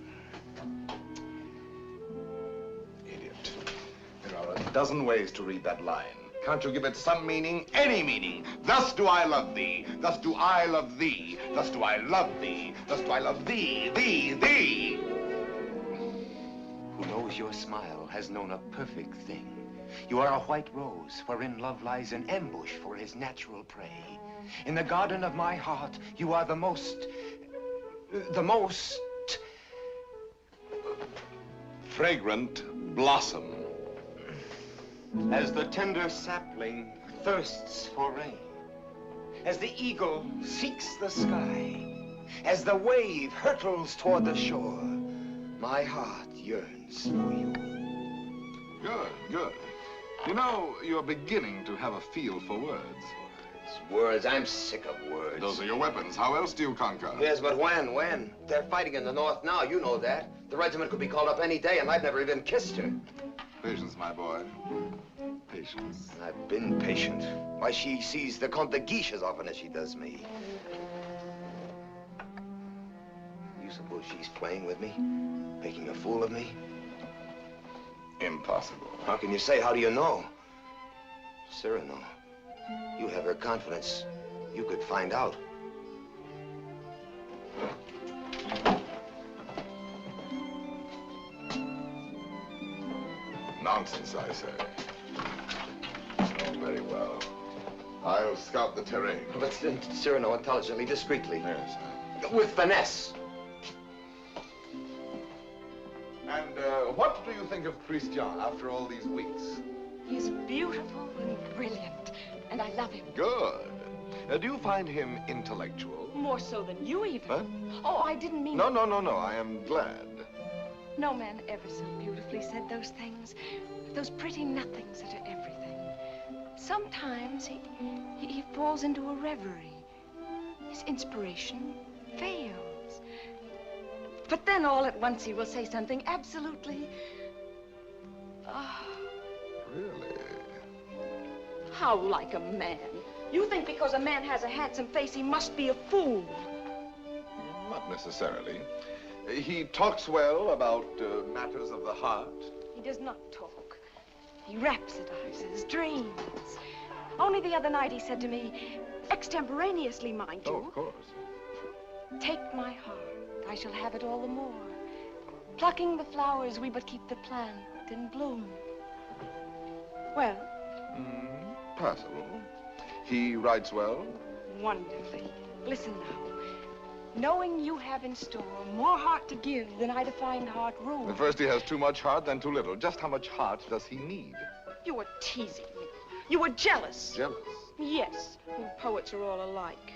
Idiot. There are a dozen ways to read that line. Can't you give it some meaning? Any meaning. Thus do I love thee. Thus do I love thee. Thus do I love thee. Thus do I love thee, thee, thee. Who knows your smile has known a perfect thing. You are a white rose wherein love lies in ambush for his natural prey. In the garden of my heart, you are the most fragrant blossom. As the tender sapling thirsts for rain, as the eagle seeks the sky, as the wave hurtles toward the shore, my heart yearns for you. Good, good. You know, you're beginning to have a feel for words. Words, I'm sick of words. Those are your weapons. How else do you conquer? Yes, but when? They're fighting in the north now, you know that. The regiment could be called up any day, and I've never even kissed her. Patience, my boy. Patience. I've been patient. Why, she sees the Comte de Guiche as often as she does me. You suppose she's playing with me? Making a fool of me? Impossible. How can you say? How do you know? Cyrano, you have her confidence. You could find out. Nonsense, I say. Oh, very well. I'll scout the terrain. But Cyrano, intelligently, discreetly. Yes. With finesse. And what do you think of Christian after all these weeks? He's beautiful and brilliant, and I love him. Good. Do you find him intellectual? More so than you, even. Huh? Oh, I didn't mean... No. I am glad. No man ever so beautifully said those things. Those pretty nothings that are everything. Sometimes he falls into a reverie. His inspiration fails. But then all at once he will say something absolutely... Really? How like a man. You think because a man has a handsome face, he must be a fool. Not necessarily. He talks well about matters of the heart. He does not talk. He rhapsodizes, dreams. Only the other night he said to me, Extemporaneously, mind you. Oh, of course. Take my heart, I shall have it all the more. Plucking the flowers, we but keep the plant in bloom. Well? Passable. He writes well? Wonderfully. Listen now. Knowing you have in store more heart to give than I to find heart room. At first he has too much heart, then too little. Just how much heart does he need? You were teasing me. You were jealous. Jealous? Yes. You poets are all alike.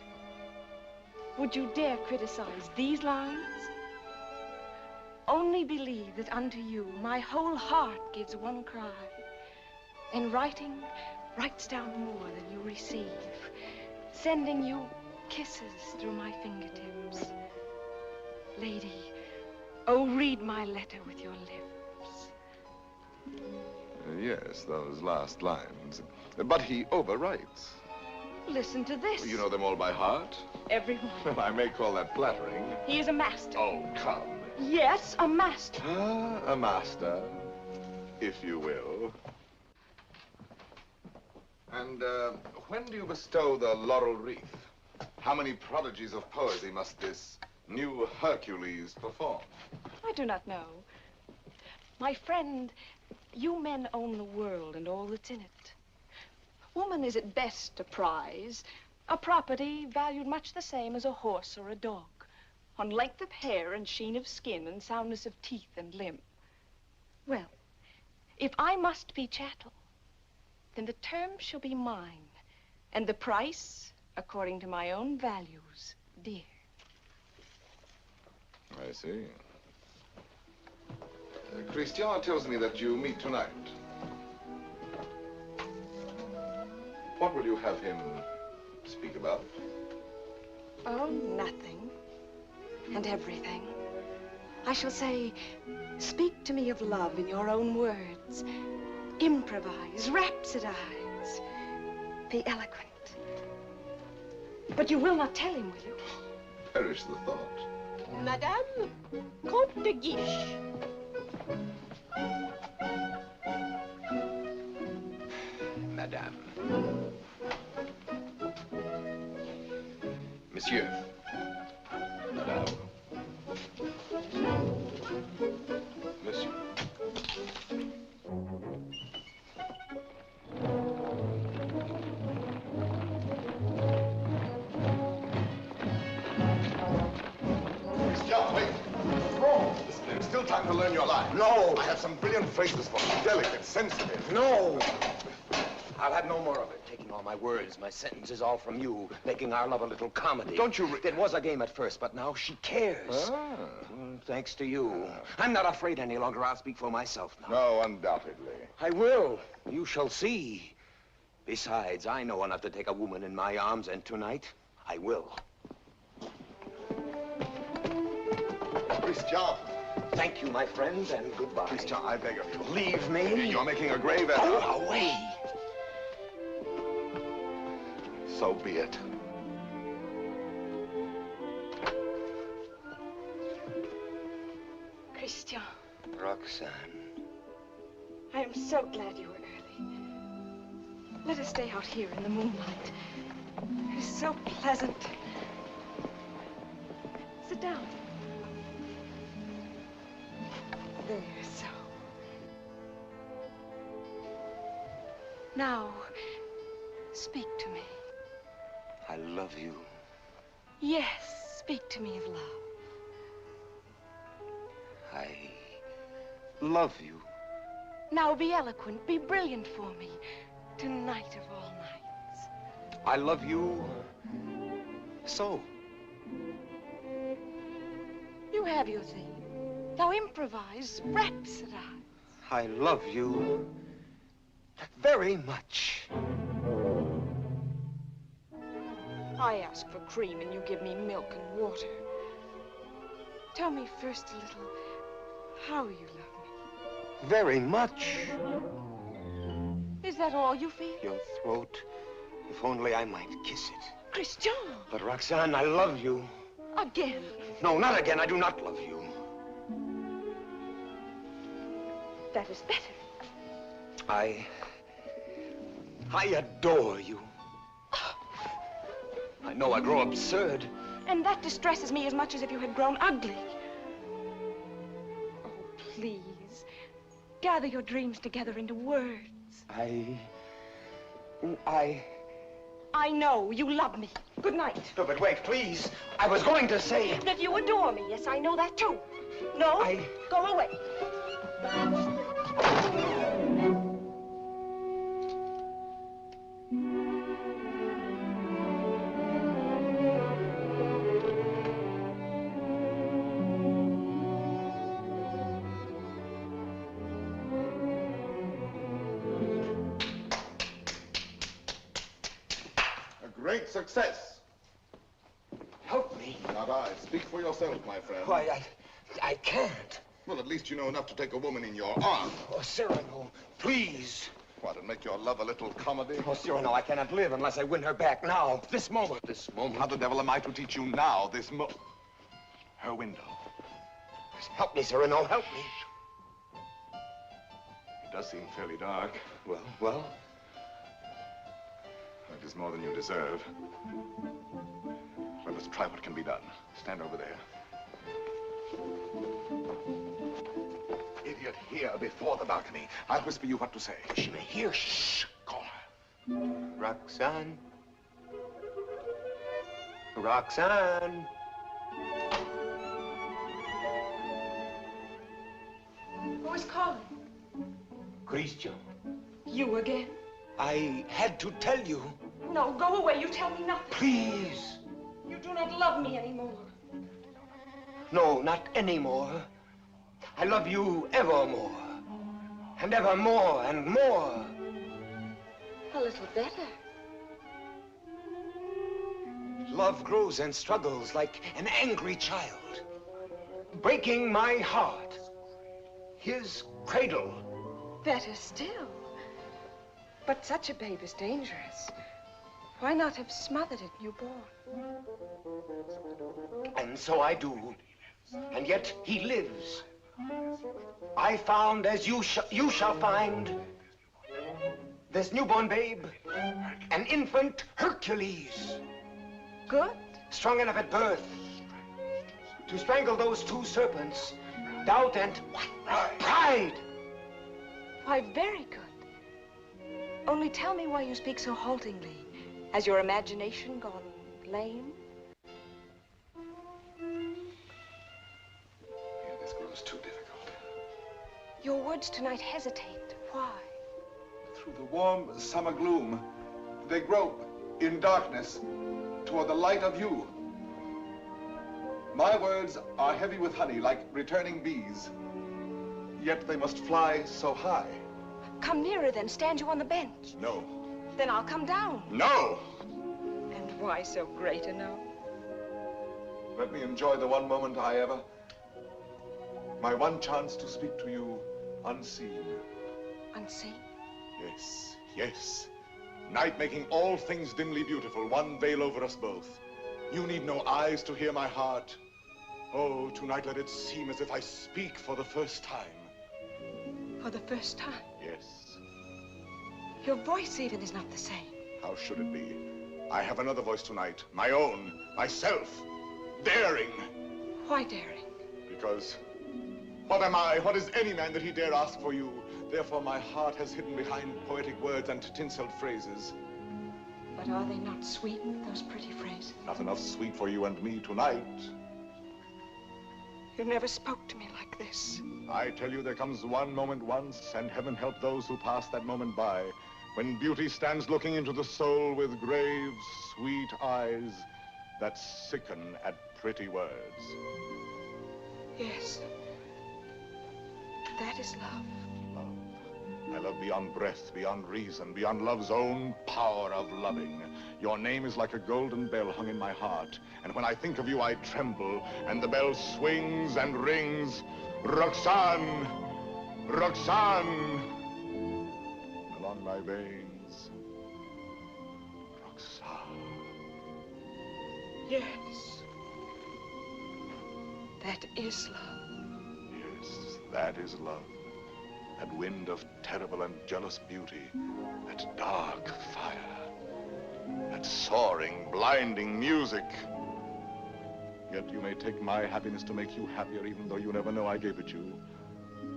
Would you dare criticize these lines? Only believe that unto you my whole heart gives one cry. And writing writes down more than you receive, sending you kisses through my fingertips. Lady, oh, read my letter with your lips. Yes, those last lines. But he overwrites. Listen to this. You know them all by heart? Everyone. Well, I may call that flattering. He is a master. Oh, come. Yes, a master. A master, if you will. And when do you bestow the laurel wreath? How many prodigies of poesy must this new Hercules perform? I do not know. My friend, you men own the world and all that's in it. Woman is at best a prize, a property valued much the same as a horse or a dog, on length of hair and sheen of skin and soundness of teeth and limb. Well, if I must be chattel, then the term shall be mine, and the price according to my own values, dear. I see. Christian tells me that you meet tonight. What will you have him speak about? Oh, nothing and everything. I shall say, speak to me of love in your own words. Improvise, rhapsodize, be eloquent. But you will not tell him, will you? Perish the thought. Madame, Comte de Guiche. Madame. Monsieur. Madame. Monsieur. There's still time to learn your line. No. I have some brilliant phrases for you. Delicate, sensitive. No. I'll have no more of it. Taking all my words, my sentences, all from you. Making our love a little comedy. Don't you... It was a game at first, but now she cares. Thanks to you. I'm not afraid any longer. I'll speak for myself now. No, undoubtedly. I will. You shall see. Besides, I know enough to take a woman in my arms, and tonight, I will. Christian. Thank you, my friend, and goodbye. Christian, I beg of you. Leave me. You're making a grave error. Go away. So be it. Christian. Roxanne. I am so glad you were early. Let us stay out here in the moonlight. It is so pleasant. Sit down. There, so. Now, speak to me. I love you. Yes, speak to me of love. I love you. Now be eloquent, be brilliant for me. Tonight of all nights. I love you so. You have your thing. Now improvise, rhapsodize. I love you very much. I ask for cream and you give me milk and water. Tell me first a little how you love me. Very much. Is that all you feel? Your throat. If only I might kiss it. Christian! But Roxanne, I love you. Again. No, not again. I do not love you. That is better. I adore you. I know I grow absurd. And that distresses me as much as if you had grown ugly. Oh, please. Gather your dreams together into words. I know you love me. Good night. No, but wait, please. I was going to say... That you adore me. Yes, I know that too. No, go away. Great success. Help me. Not I. Speak for yourself, my friend. Why, I can't. Well, at least you know enough to take a woman in your arms. Oh, Cyrano, please. What, and make your love a little comedy? Oh, Cyrano, I cannot live unless I win her back now. This moment. This moment? How the devil am I to teach you now, this her window. Help me, Cyrano, help me. It does seem fairly dark. Well? That is more than you deserve. Well, let's try what can be done. Stand over there. Idiot, here before the balcony. I'll whisper you what to say. She may hear. Shh. Call her. Roxanne. Roxanne. Who is calling? Christian. You again? I had to tell you. No, go away. You tell me nothing. Please. You do not love me anymore. No, not anymore. I love you evermore. And evermore and more. A little better. Love grows and struggles like an angry child, breaking my heart. His cradle. Better still. But such a babe is dangerous. Why not have smothered it newborn? And so I do. And yet he lives. I found, as you shall find, this newborn babe, an infant Hercules. Good. Strong enough at birth to strangle those two serpents, doubt and pride. Why, very good. Only tell me why you speak so haltingly. Has your imagination gone lame? Yeah, this grows too difficult. Your words tonight hesitate. Why? Through the warm summer gloom, they grope in darkness toward the light of you. My words are heavy with honey, like returning bees. Yet they must fly so high. Come nearer, then. Stand you on the bench. No. Then I'll come down. No! And why so great a no? Let me enjoy the one moment I ever... my one chance to speak to you unseen. Unseen? Yes, yes. Night making all things dimly beautiful, one veil over us both. You need no eyes to hear my heart. Oh, tonight let it seem as if I speak for the first time. For the first time? Yes. Your voice even is not the same. How should it be? I have another voice tonight, my own, myself, daring. Why daring? Because what am I, what is any man that he dare ask for you? Therefore my heart has hidden behind poetic words and tinseled phrases. But are they not sweetened, those pretty phrases? Not enough sweet for you and me tonight. You never spoke to me like this. I tell you, there comes one moment once, and heaven help those who pass that moment by, when beauty stands looking into the soul with grave, sweet eyes that sicken at pretty words. Yes. That is love. Love. I love beyond breath, beyond reason, beyond love's own power of loving. Your name is like a golden bell hung in my heart, and when I think of you, I tremble, and the bell swings and rings. Roxanne! Roxanne! Along my veins. Roxanne. Yes. That is love. Yes, that is love. That wind of terrible and jealous beauty. That dark fire. that soaring, blinding music. Yet you may take my happiness to make you happier, even though you never know I gave it you.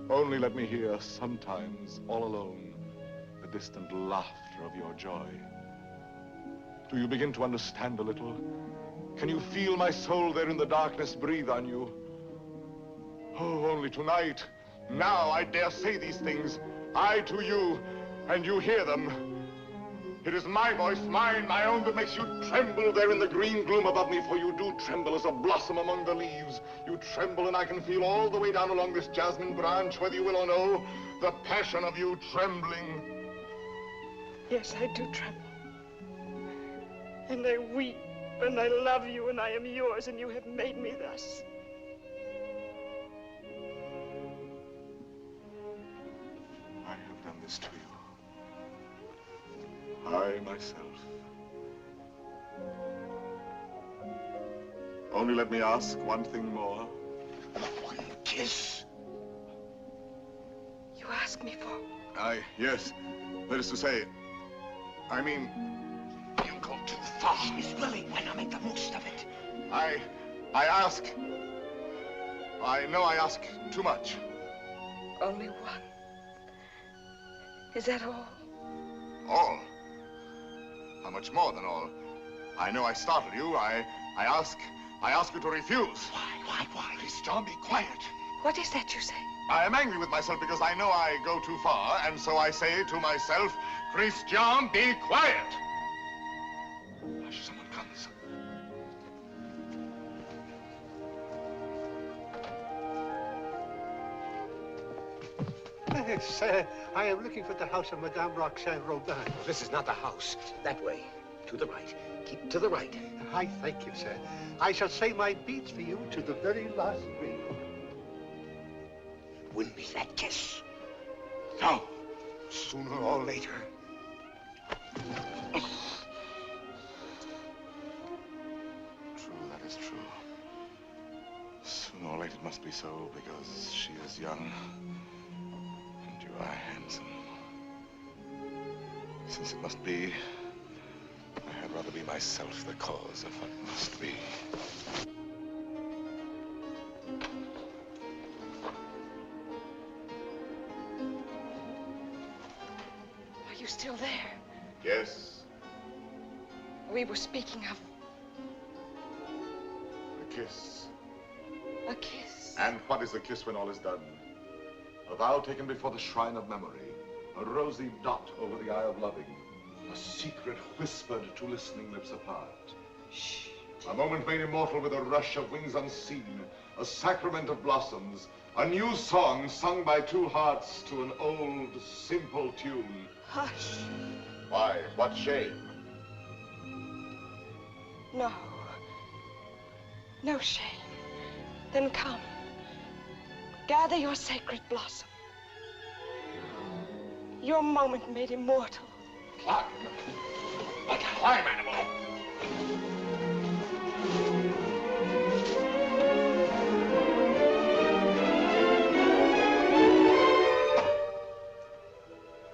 Only let me hear sometimes, all alone, the distant laughter of your joy. Do you begin to understand a little? Can you feel my soul there in the darkness breathe on you? Oh, only tonight, now I dare say these things, I to you, and you hear them. It is my voice, mine, my own, that makes you tremble there in the green gloom above me, for you do tremble as a blossom among the leaves. You tremble, and I can feel all the way down along this jasmine branch, whether you will or no, the passion of you trembling. Yes, I do tremble. And I weep, and I love you, and I am yours, and you have made me thus. I have done this to you. I myself. Only let me ask one thing more. One kiss. You ask me for? Yes. That is to say, I mean, You go too far. Miss Willie, why not make the most of it? I ask. I know I ask too much. Only one. Is that all? All? How much more than all? I know I startled you. I ask you to refuse. Why? Please, John, be quiet. What is that you say? I am angry with myself because I know I go too far, and so I say to myself, Christian, be quiet. Hush, someone comes. Sir, I am looking for the house of Madame Roxane Robin. This is not the house. That way. To the right. Keep to the right. I thank you, sir. I shall say my beads for you to the very last ring. Win me that kiss. No. Sooner or later. True, that is true. Sooner or later it must be so, because she is young. And you are handsome. Since it must be, I had rather be myself the cause of what must be. Are you still there? Yes, We were speaking of a kiss. a kiss. And what is a kiss when all is done? A vow taken before the shrine of memory. A rosy dot over the eye of loving. A secret whispered to listening lips apart. Shh. A moment made immortal with a rush of wings unseen. A sacrament of blossoms. A new song sung by two hearts to an old, simple tune. Hush. Why? What shame? No. No shame. Then come. Gather your sacred blossom. Your moment made immortal. Climb. Like a climb animal.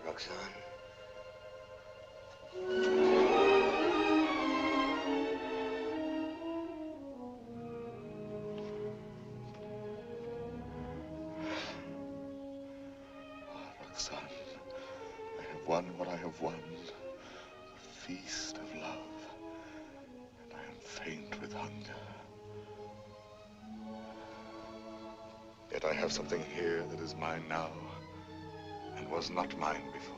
Roxanne. Roxanne, I have won what I have won. A feast of love. And I am faint with hunger. Yet I have something here that is mine now and was not mine before.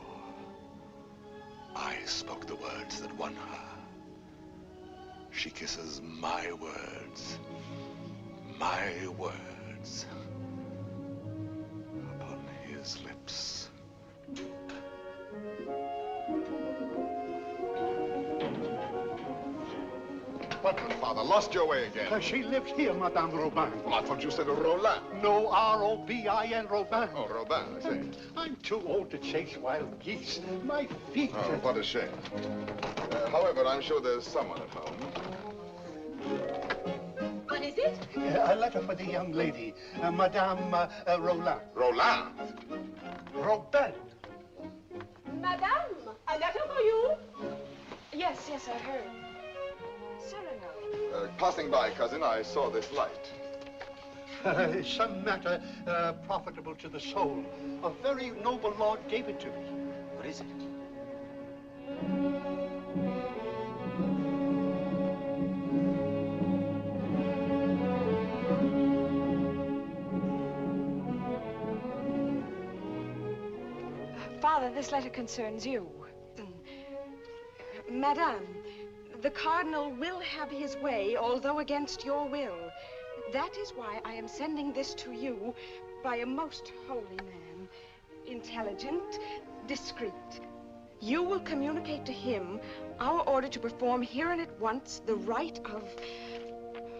I spoke the words that won her. She kisses my words. My words. Upon his lips. What, Father? Lost your way again? She lives here, Madame Robin. Well, I thought you said Roland. No, R-O-B-I-N, Robin. Oh, Robin, I see. I'm too old to chase wild geese. My feet. Oh, what a shame. However, I'm sure there's someone at home. What is it? A letter for the young lady, Madame Roland. Roland? Robin. Madame, a letter for you? Yes, Yes, I heard. Cyrano. Passing by, cousin, I saw this light. Some matter profitable to the soul. A very noble lord gave it to me. What is it? Father, this letter concerns you. Madame, the cardinal will have his way, although against your will. That is why I am sending this to you by a most holy man. Intelligent, discreet. You will communicate to him our order to perform here and at once the rite of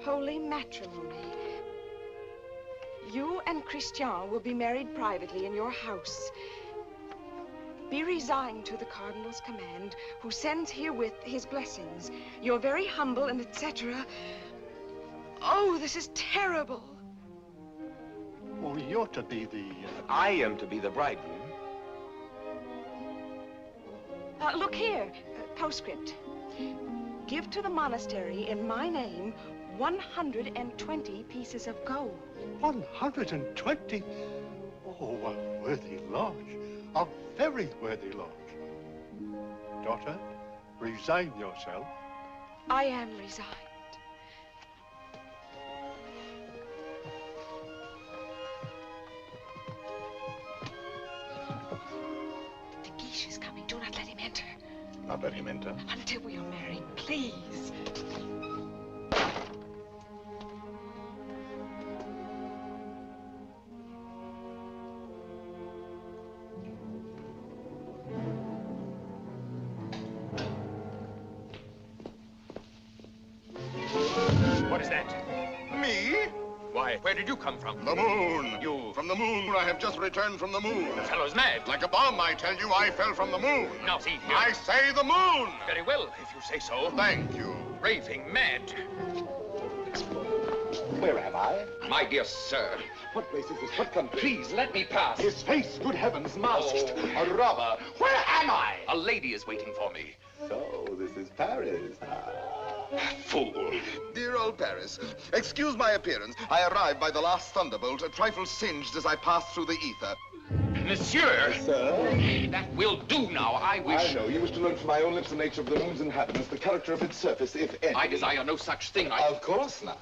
holy matrimony. You and Christian will be married privately in your house. Be resigned to the cardinal's command, who sends herewith his blessings. You're very humble and etc. Oh, this is terrible. Well, you're to be the... I am to be the bridegroom. Look here, postscript. Give to the monastery in my name 120 pieces of gold. 120? Oh, a worthy lodge. A very worthy lodge. Daughter, resign yourself. I am resigned. The geisha is coming. Do not let him enter. Not let him enter. Until we are married, please. What is that? Me? Why, where did you come from? The moon. You... From the moon. I have just returned from the moon. The fellow's mad. Like a bomb, I tell you, I fell from the moon. Now, see here. I say the moon. Very well, if you say so. Thank you. Raving mad. Where am I? My dear sir. What place is this? What country? Please, let me pass. His face, good heavens, masked. Oh. A robber. Where am I? A lady is waiting for me. So, this is Paris. Fool. Dear old Paris, excuse my appearance. I arrived by the last thunderbolt, a trifle singed as I passed through the ether. Monsieur! Sir? That will do now. I wish... I know. You wish to learn from my own lips the nature of the moon's inhabitants, the character of its surface, if any. I desire no such thing. Of course not.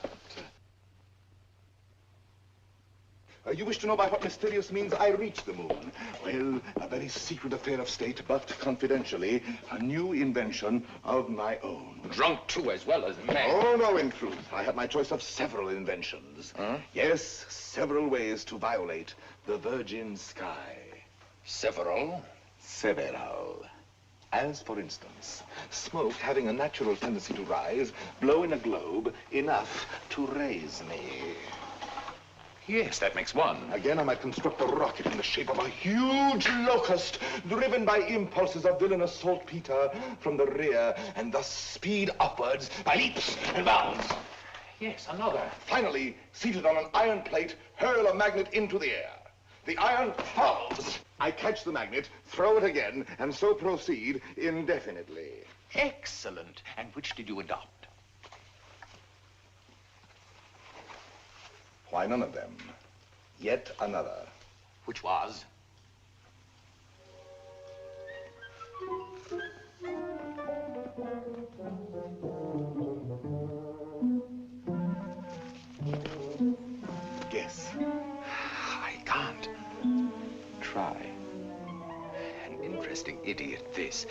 You wish to know by what mysterious means I reached the moon? Well, a very secret affair of state, but confidentially, a new invention of my own. Drunk, too, as well as mad. Oh, no, in truth. I had my choice of several inventions. Huh? Yes, several ways to violate the virgin sky. Several? Several. As, for instance, smoke having a natural tendency to rise, blow in a globe enough to raise me. Yes, that makes one. Again, I might construct a rocket in the shape of a huge locust, driven by impulses of villainous saltpeter from the rear, and thus speed upwards by leaps and bounds. Yes, another. Finally, seated on an iron plate, hurl a magnet into the air. The iron falls. I catch the magnet, throw it again, and so proceed indefinitely. Excellent. And which did you adopt? Why, none of them. Yet another. Which was? Guess. I can't. Try. An interesting idiot, this.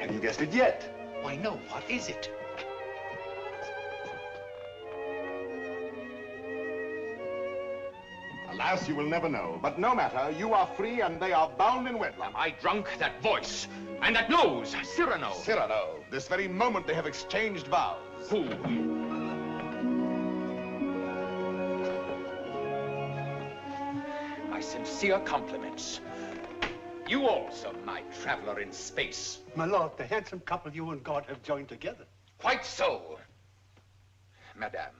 Have you guessed it yet? Why, no. What is it? Alas, you will never know. But no matter, you are free and they are bound in wedlock. Am I drunk? That voice. And that nose. Cyrano. Cyrano. This very moment they have exchanged vows. Who? My sincere compliments. You also, my traveler in space. My lord, the handsome couple you and God have joined together. Quite so. Madame,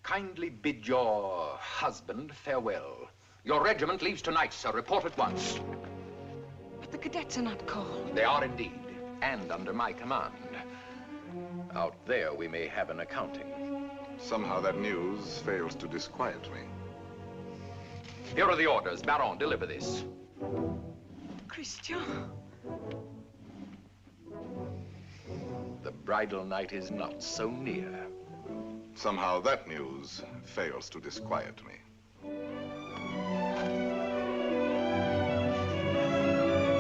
Kindly bid your husband farewell. Your regiment leaves tonight, sir. Report at once. But the cadets are not called. They are indeed, and under my command. Out there, we may have an accounting. Somehow that news fails to disquiet me. Here are the orders. Baron, deliver this. Christian. The bridal night is not so near. Somehow that news fails to disquiet me.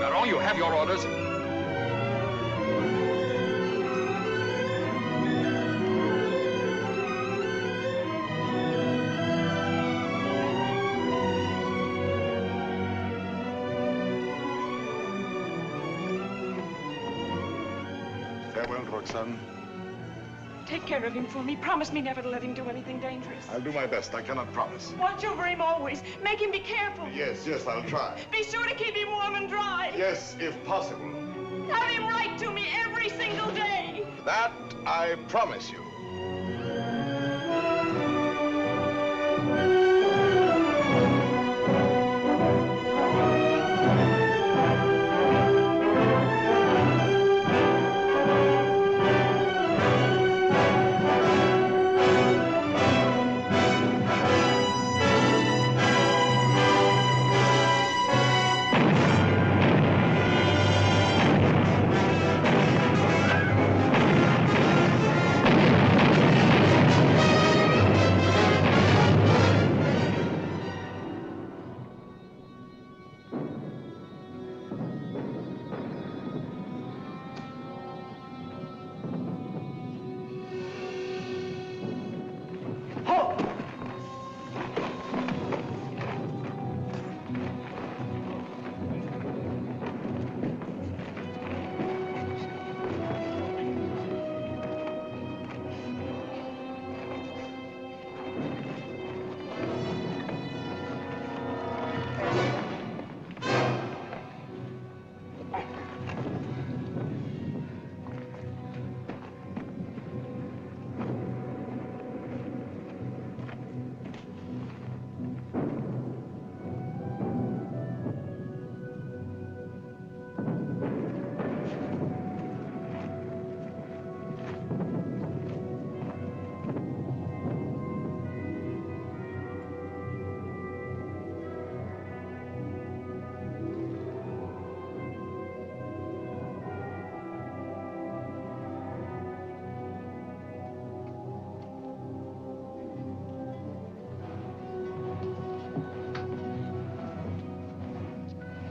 Baron, you have your orders. Farewell, Roxanne. Take care of him for me. Promise me never to let him do anything dangerous. I'll do my best. I cannot promise. Watch over him always. Make him be careful. Yes, I'll try. Be sure to keep him warm and dry. Yes, if possible. Have him write to me every single day. That I promise you.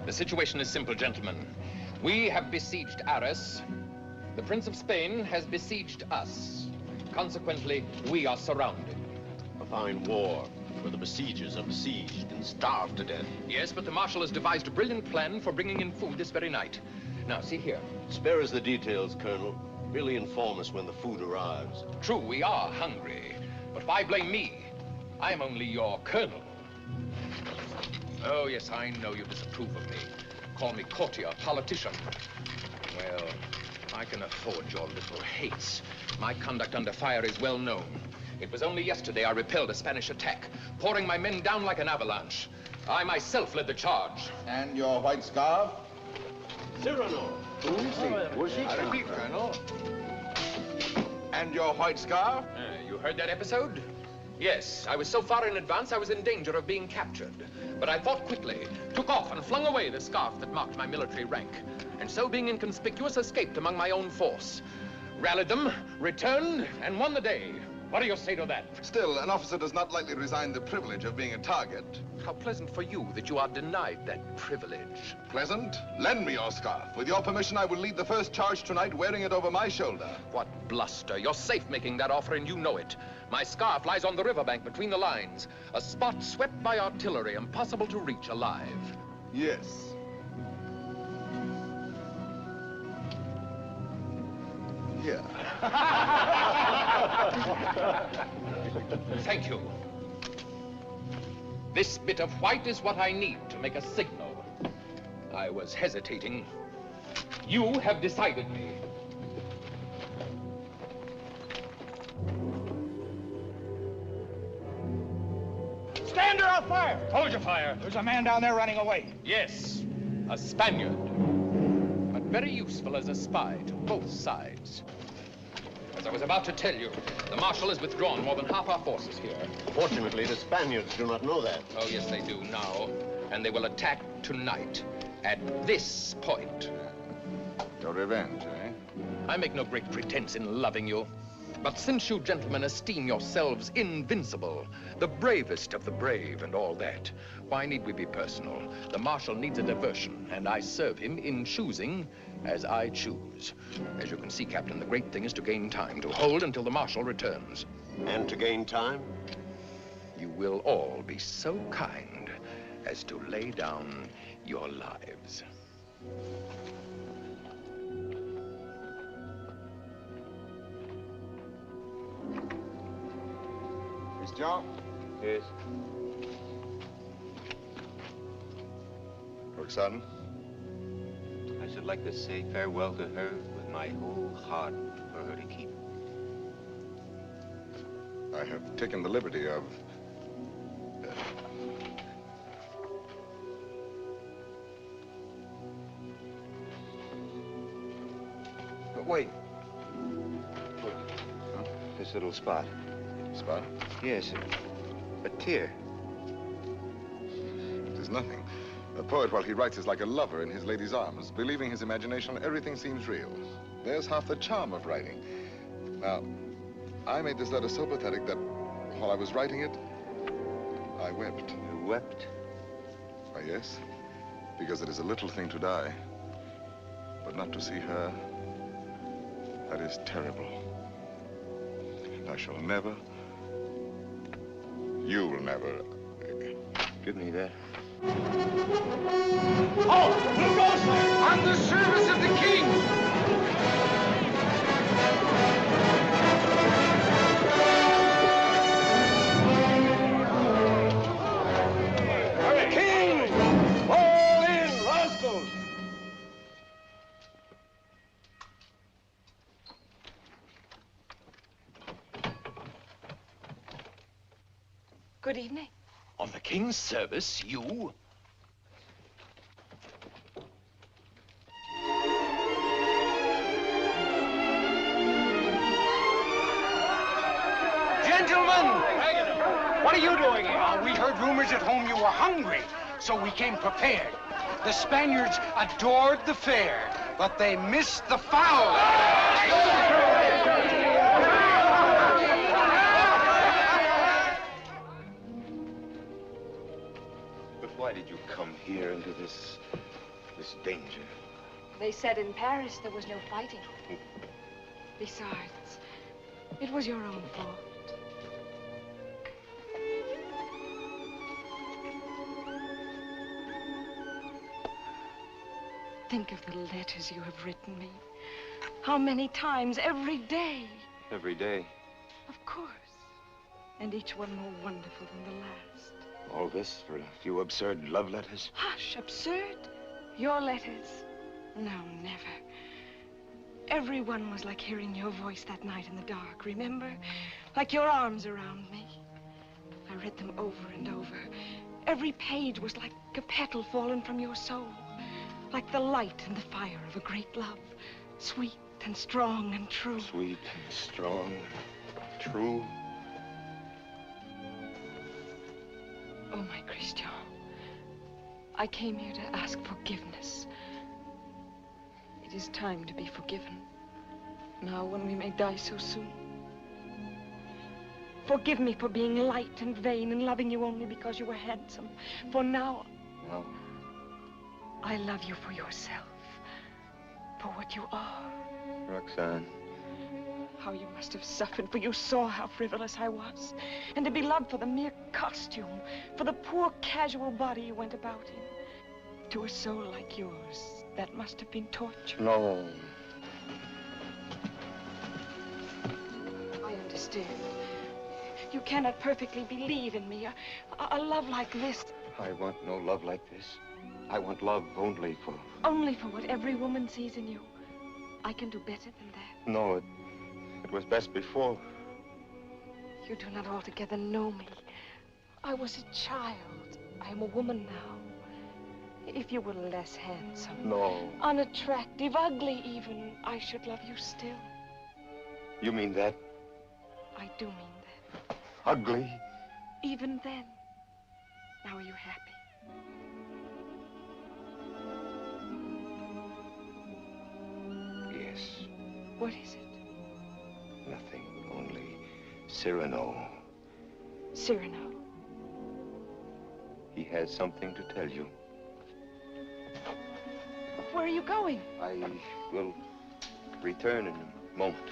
The situation is simple, gentlemen. We have besieged Arras. The Prince of Spain has besieged us. Consequently, we are surrounded. A fine war, where the besiegers are besieged and starved to death. Yes, but the Marshal has devised a brilliant plan for bringing in food this very night. Now, see here. Spare us the details, Colonel. Merely inform us when the food arrives. True, we are hungry. But why blame me? I am only your colonel. Oh, yes, I know you disapprove of me. Call me courtier, politician. Well, I can afford your little hates. My conduct under fire is well known. It was only yesterday I repelled a Spanish attack, pouring my men down like an avalanche. I myself led the charge. And your white scarf? Cyrano. I repeat, Colonel. And your white scarf? You heard that episode? Yes, I was so far in advance I was in danger of being captured. But I thought quickly, took off and flung away the scarf that marked my military rank, and so being inconspicuous, escaped among my own force. Rallied them, returned, and won the day. What do you say to that? Still, an officer does not lightly resign the privilege of being a target. How pleasant for you that you are denied that privilege. Pleasant? Lend me your scarf. With your permission, I will lead the first charge tonight wearing it over my shoulder. What bluster. You're safe making that offer, and you know it. My scarf lies on the riverbank between the lines, a spot swept by artillery, impossible to reach alive. Yes. Here. Thank you. This bit of white is what I need to make a signal. I was hesitating. You have decided me. Stand or I'll fire! Hold your fire. There's a man down there running away. Yes, a Spaniard. But very useful as a spy to both sides. As I was about to tell you, the Marshal has withdrawn more than half our forces here. Fortunately, the Spaniards do not know that. Oh, yes, they do now. And they will attack tonight at this point. Your revenge, eh? I make no great pretense in loving you. But since you gentlemen esteem yourselves invincible, the bravest of the brave and all that, why need we be personal? The Marshal needs a diversion, and I serve him in choosing as I choose. As you can see, Captain, the great thing is to gain time, to hold until the Marshal returns. And to gain time? You will all be so kind as to lay down your lives. Christian? Yes. Roxane? I should like to say farewell to her with my whole heart for her to keep. I have taken the liberty of... But wait. Look. Huh? This little spot. Spot? Yes, a tear. It is nothing. A poet, while he writes, is like a lover in his lady's arms. Believing his imagination, everything seems real. There's half the charm of writing. Now, I made this letter so pathetic that while I was writing it, I wept. You wept? Why, yes. Because it is a little thing to die. But not to see her, that is terrible. And I shall never... You will never... Give me that. Oh, who goes there? On the service of the king! The king! Fall in, rascals! Good evening. On the king's service, you? Gentlemen! What are you doing here? We heard rumors at home you were hungry, so we came prepared. The Spaniards adored the fare, but they missed the fowl. But why did you come here into this danger? They said in Paris there was no fighting. Besides, it was your own fault. Think of the letters you have written me. How many times every day? Every day. Of course. And each one more wonderful than the last. All this for a few absurd love letters? Hush, absurd? Your letters? No, never. Every one was like hearing your voice that night in the dark, remember? Like your arms around me. I read them over and over. Every page was like a petal fallen from your soul. Like the light and the fire of a great love. Sweet and strong and true. Sweet and strong, true. Oh, my Christian. I came here to ask forgiveness. It is time to be forgiven. Now, when we may die so soon. Forgive me for being light and vain and loving you only because you were handsome. For now... No. I love you for yourself. For what you are. Roxane. How you must have suffered, for you saw how frivolous I was. And to be loved for the mere costume, for the poor casual body you went about in. To a soul like yours, that must have been torture. No. I understand. You cannot perfectly believe in me. A love like this. I want no love like this. I want love only for... Only for what every woman sees in you. I can do better than that. No, it was best before. You do not altogether know me. I was a child. I am a woman now. If you were less handsome, No. unattractive, ugly even, I should love you still. You mean that? I do mean that. Ugly? Even then. Now are you happy? Yes. What is it? Nothing. Only Cyrano. Cyrano. He has something to tell you. Where are you going? I will return in a moment.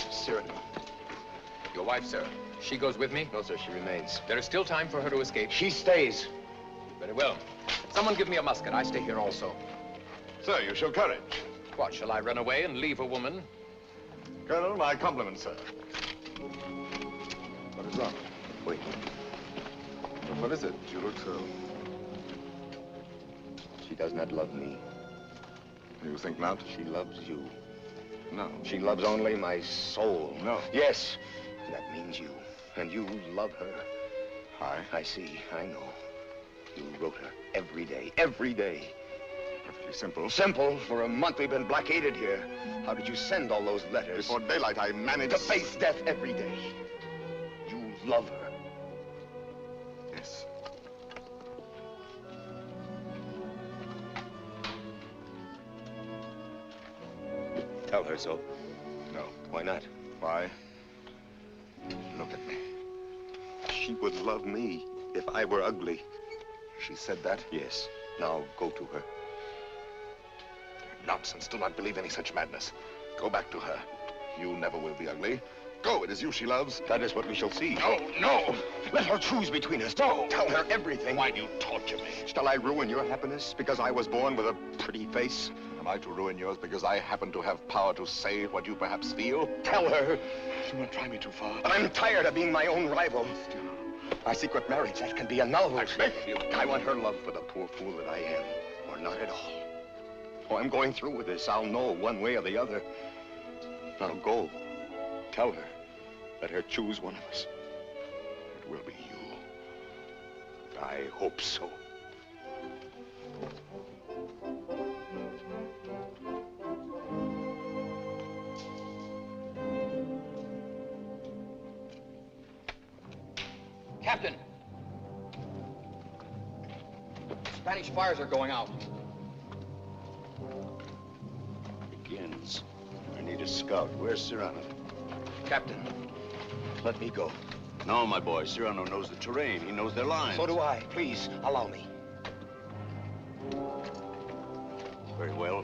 Cyrano. Your wife, sir. She goes with me? No, sir, she remains. There is still time for her to escape. She stays. Very well. Someone give me a musket. I stay here also. Sir, you show courage. What, shall I run away and leave a woman? Colonel, my compliments, sir. What is wrong? Wait. What is it? You look so... She does not love me. You think not? She loves you. No. She loves only my soul. No. Yes. That means you. And you love her. I I see. I know. You wrote her every day. Every day. Perfectly simple. Simple. For a month we've been blockaded here. How did you send all those letters? Before daylight, I managed... To face death every day. You love her. Yes. Tell her so. No. Why not? Why? Look at me. She would love me if I were ugly. She said that? Yes. Now go to her. Nonsense. Do not believe any such madness. Go back to her. You never will be ugly. Go. It is you she loves. That is what we shall see. No, no. Let her choose between us. Don't tell her everything. Why do you torture me? Shall I ruin your happiness because I was born with a pretty face? Am I to ruin yours because I happen to have power to say what you perhaps feel? Tell her. Do not try me too far. I'm tired of being my own rival. Our secret marriage, that can be annulled. I beg you. I want her love for the poor fool that I am, or not at all. Oh, I'm going through with this. I'll know one way or the other. Now go. Tell her. Let her choose one of us. It will be you. I hope so. Captain! Spanish fires are going out. Begins. I need a scout. Where's Cyrano? Captain. Let me go. No, my boy. Cyrano knows the terrain. He knows their lines. So do I. Please, allow me. Very well.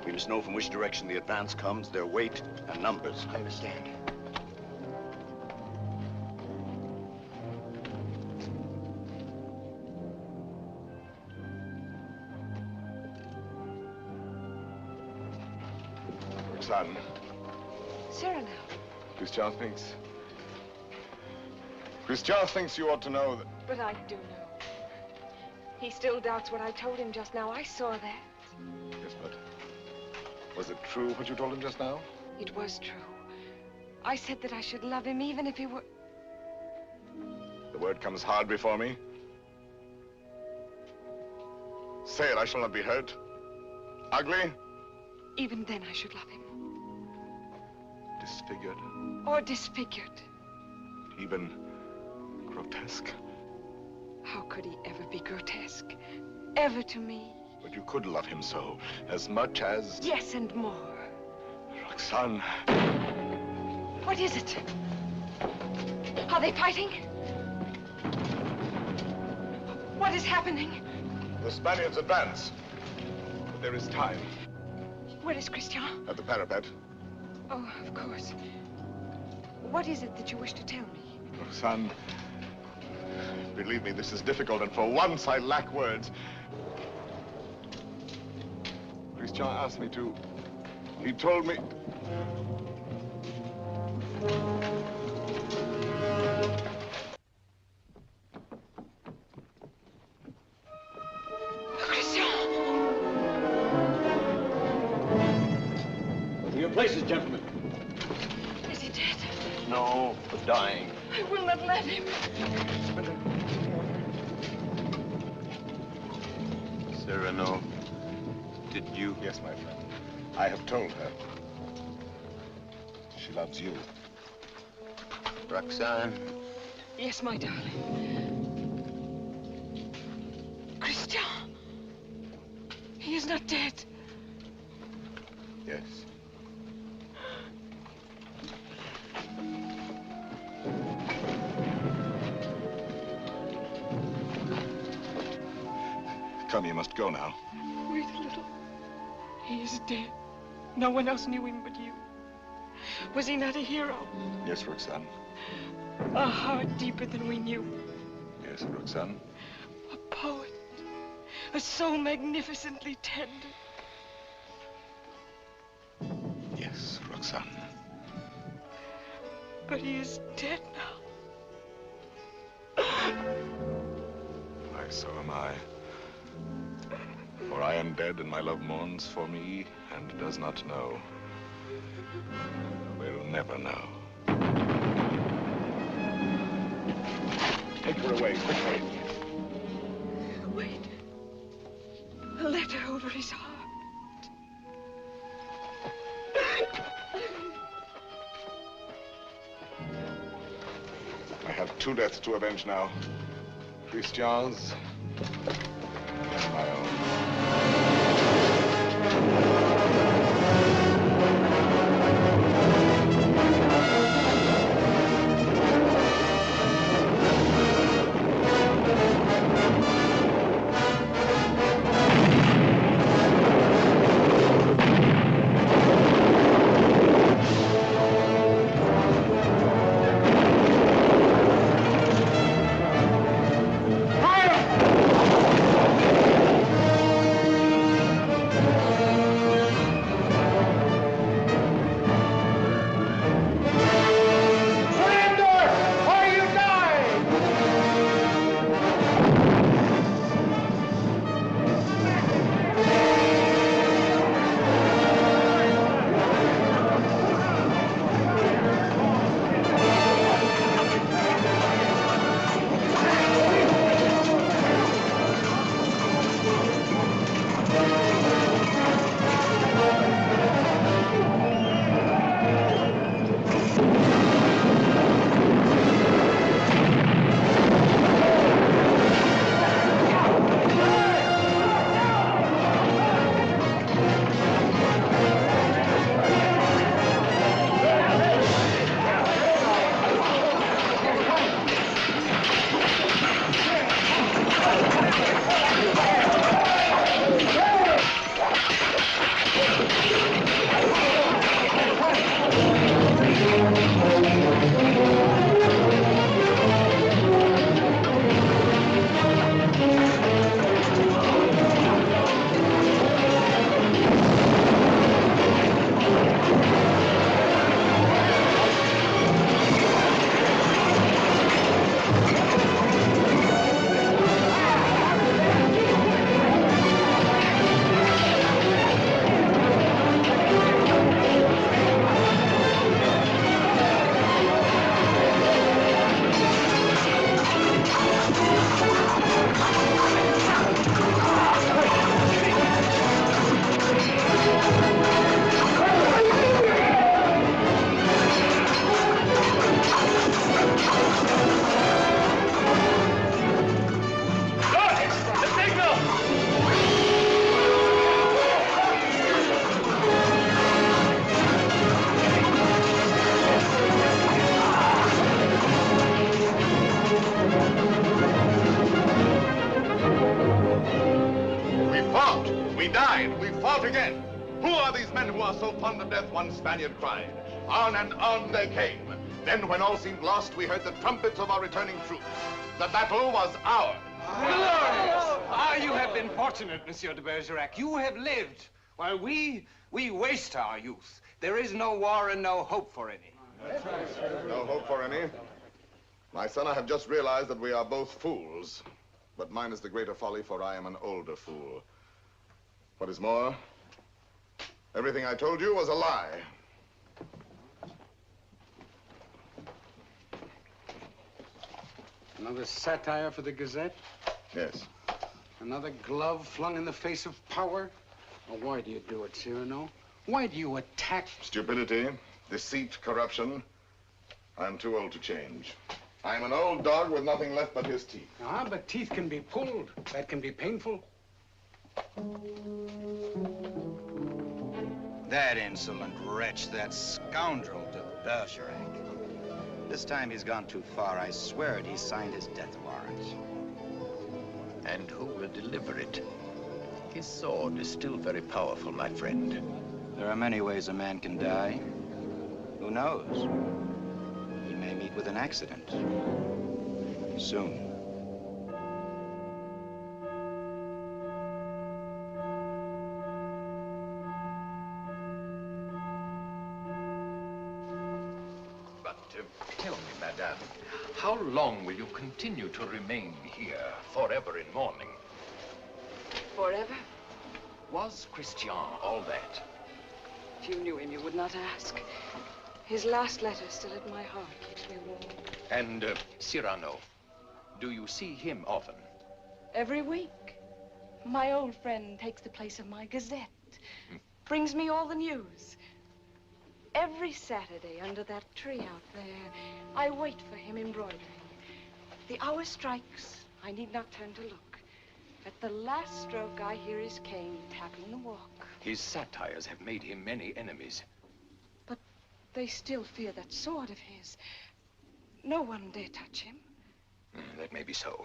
We must know from which direction the advance comes, their weight and numbers. I understand. Roxanne. Cyrano. Christian thinks... Christian thinks you ought to know that... But I do know. He still doubts what I told him just now. I saw that. Yes, but... Was it true what you told him just now? It was true. I said that I should love him even if he were... The word comes hard before me. Say it, I shall not be hurt. Ugly? Even then I should love him. Disfigured? Or disfigured. Even grotesque? How could he ever be grotesque? Ever to me? But you could love him so, as much as... Yes, and more. Roxanne. What is it? Are they fighting? What is happening? The Spaniards advance. But there is time. Where is Christian? At the parapet. Oh, of course. What is it that you wish to tell me? Roxanne, believe me, this is difficult, and for once I lack words. Christian asked me to... He told me... Christian! places, gentlemen. Is he dead? No, but dying. I will not let him. Cyrano, did you? Yes, my friend. I have told her. She loves you. Roxane? Yes, my darling. Christian! He is not dead. Yes. Come, you must go now. Wait a little. He is dead. No one else knew him but you. Was he not a hero? Yes, Roxane. A heart deeper than we knew. Yes, Roxane. A poet. A soul magnificently tender. Yes, Roxane. But he is dead now. Why, so am I. For I am dead, and my love mourns for me, and does not know. Will never know. Take her away, quickly. Wait. A letter over his heart. I have two deaths to avenge now. Christian's and my own. Again. Who are these men who are so fond of death? One Spaniard cried. On and on they came. Then, when all seemed lost, we heard the trumpets of our returning troops. The battle was ours. You have been fortunate, Monsieur de Bergerac. You have lived, while we waste our youth. There is no war and no hope for any. No hope for any? My son, I have just realized that we are both fools. But mine is the greater folly, for I am an older fool. What is more, everything I told you was a lie. Another satire for the Gazette? Yes. Another glove flung in the face of power? Well, why do you do it, Cyrano? Why do you attack? Stupidity, deceit, corruption. I'm too old to change. I'm an old dog with nothing left but his teeth. Ah, but teeth can be pulled. That can be painful. That insolent wretch, that scoundrel de Bergerac. This time he's gone too far. I swear it, he signed his death warrant. And who will deliver it? His sword is still very powerful, my friend. There are many ways a man can die. Who knows? He may meet with an accident. Soon. But tell me, madame, how long will you continue to remain here, forever in mourning? Forever? Was Christian all that? If you knew him, you would not ask. His last letter still at my heart keeps me warm. And Cyrano, do you see him often? Every week. My old friend takes the place of my Gazette. Brings me all the news. Every Saturday under that tree out there, I wait for him embroidering. The hour strikes. I need not turn to look. At the last stroke, I hear his cane tapping the walk. His satires have made him many enemies. But they still fear that sword of his. No one dare touch him. That may be so.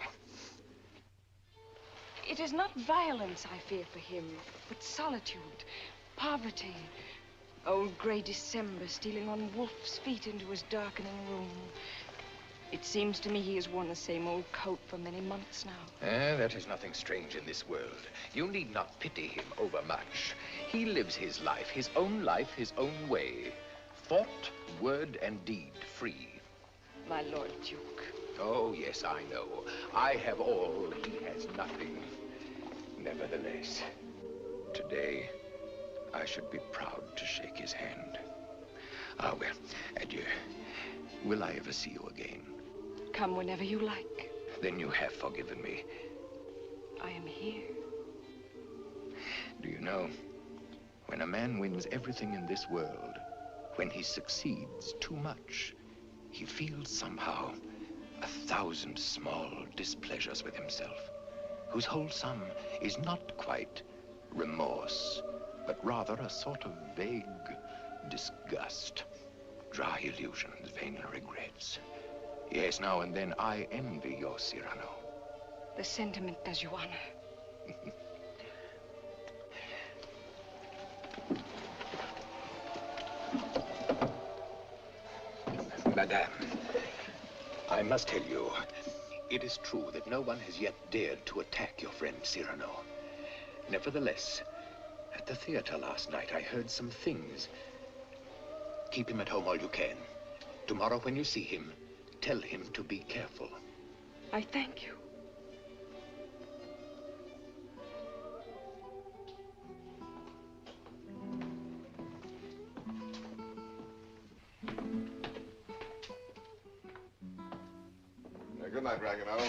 It is not violence I fear for him, but solitude, poverty. Old gray December stealing on wolf's feet into his darkening room. It seems to me he has worn the same old coat for many months now. That is nothing strange in this world. You need not pity him overmuch. He lives his life, his own way. Thought, word, and deed free. My Lord Duke. Oh, yes, I know. I have all, he has nothing. Nevertheless, today, I should be proud to shake his hand. Ah, well, adieu. Will I ever see you again? Come whenever you like. Then you have forgiven me. I am here. Do you know, when a man wins everything in this world, when he succeeds too much, he feels somehow 1,000 small displeasures with himself, whose whole sum is not quite remorse, but rather a sort of vague disgust, dry illusions, vain regrets. Yes, now and then I envy your Cyrano. The sentiment does you honor. Madame, I must tell you, it is true that no one has yet dared to attack your friend Cyrano. Nevertheless, at the theater last night, I heard some things. Keep him at home all you can. Tomorrow when you see him, tell him to be careful. I thank you. Good night, Ragueneau.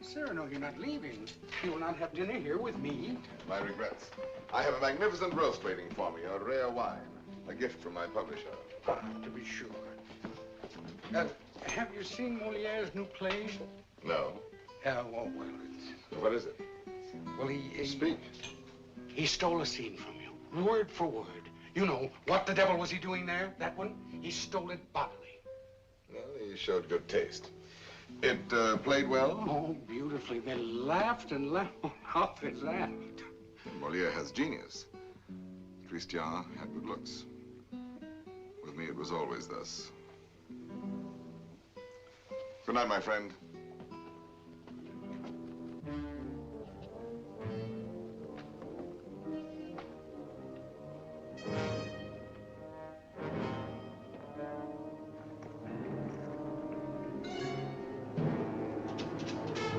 Cyrano, you're not leaving. You will not have dinner here with me. My regrets. I have a magnificent roast waiting for me, a rare wine. A gift from my publisher. Ah, to be sure. Have you seen Moliere's new play? No. Well, it's... What is it? Well, he... Speak. He stole a scene from you, word for word. You know, what the devil was he doing there? That one? He stole it bodily. Well, he showed good taste. It played well? Oh, beautifully. They laughed and laughed. How is that? Moliere has genius. Christian had good looks. With me, it was always thus. Good night, my friend.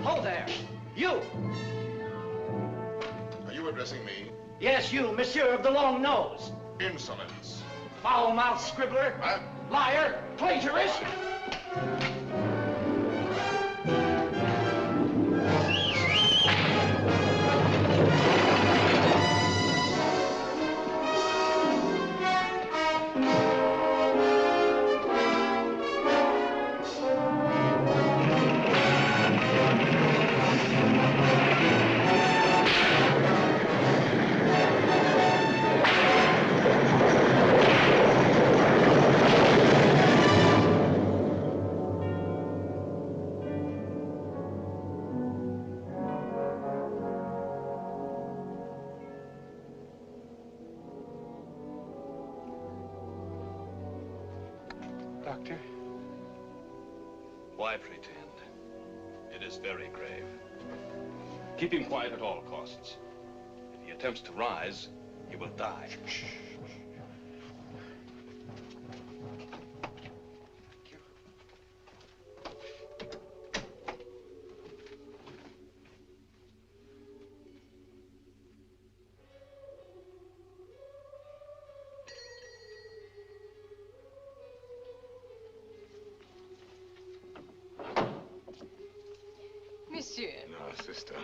Hold there! You! Are you addressing me? Yes, you, monsieur of the long nose. Insolence. Foul-mouthed scribbler. Liar. Plagiarist. Doctor? Why pretend? It is very grave. Keep him quiet at all costs. If he attempts to rise, he will die. Monsieur. No, sister.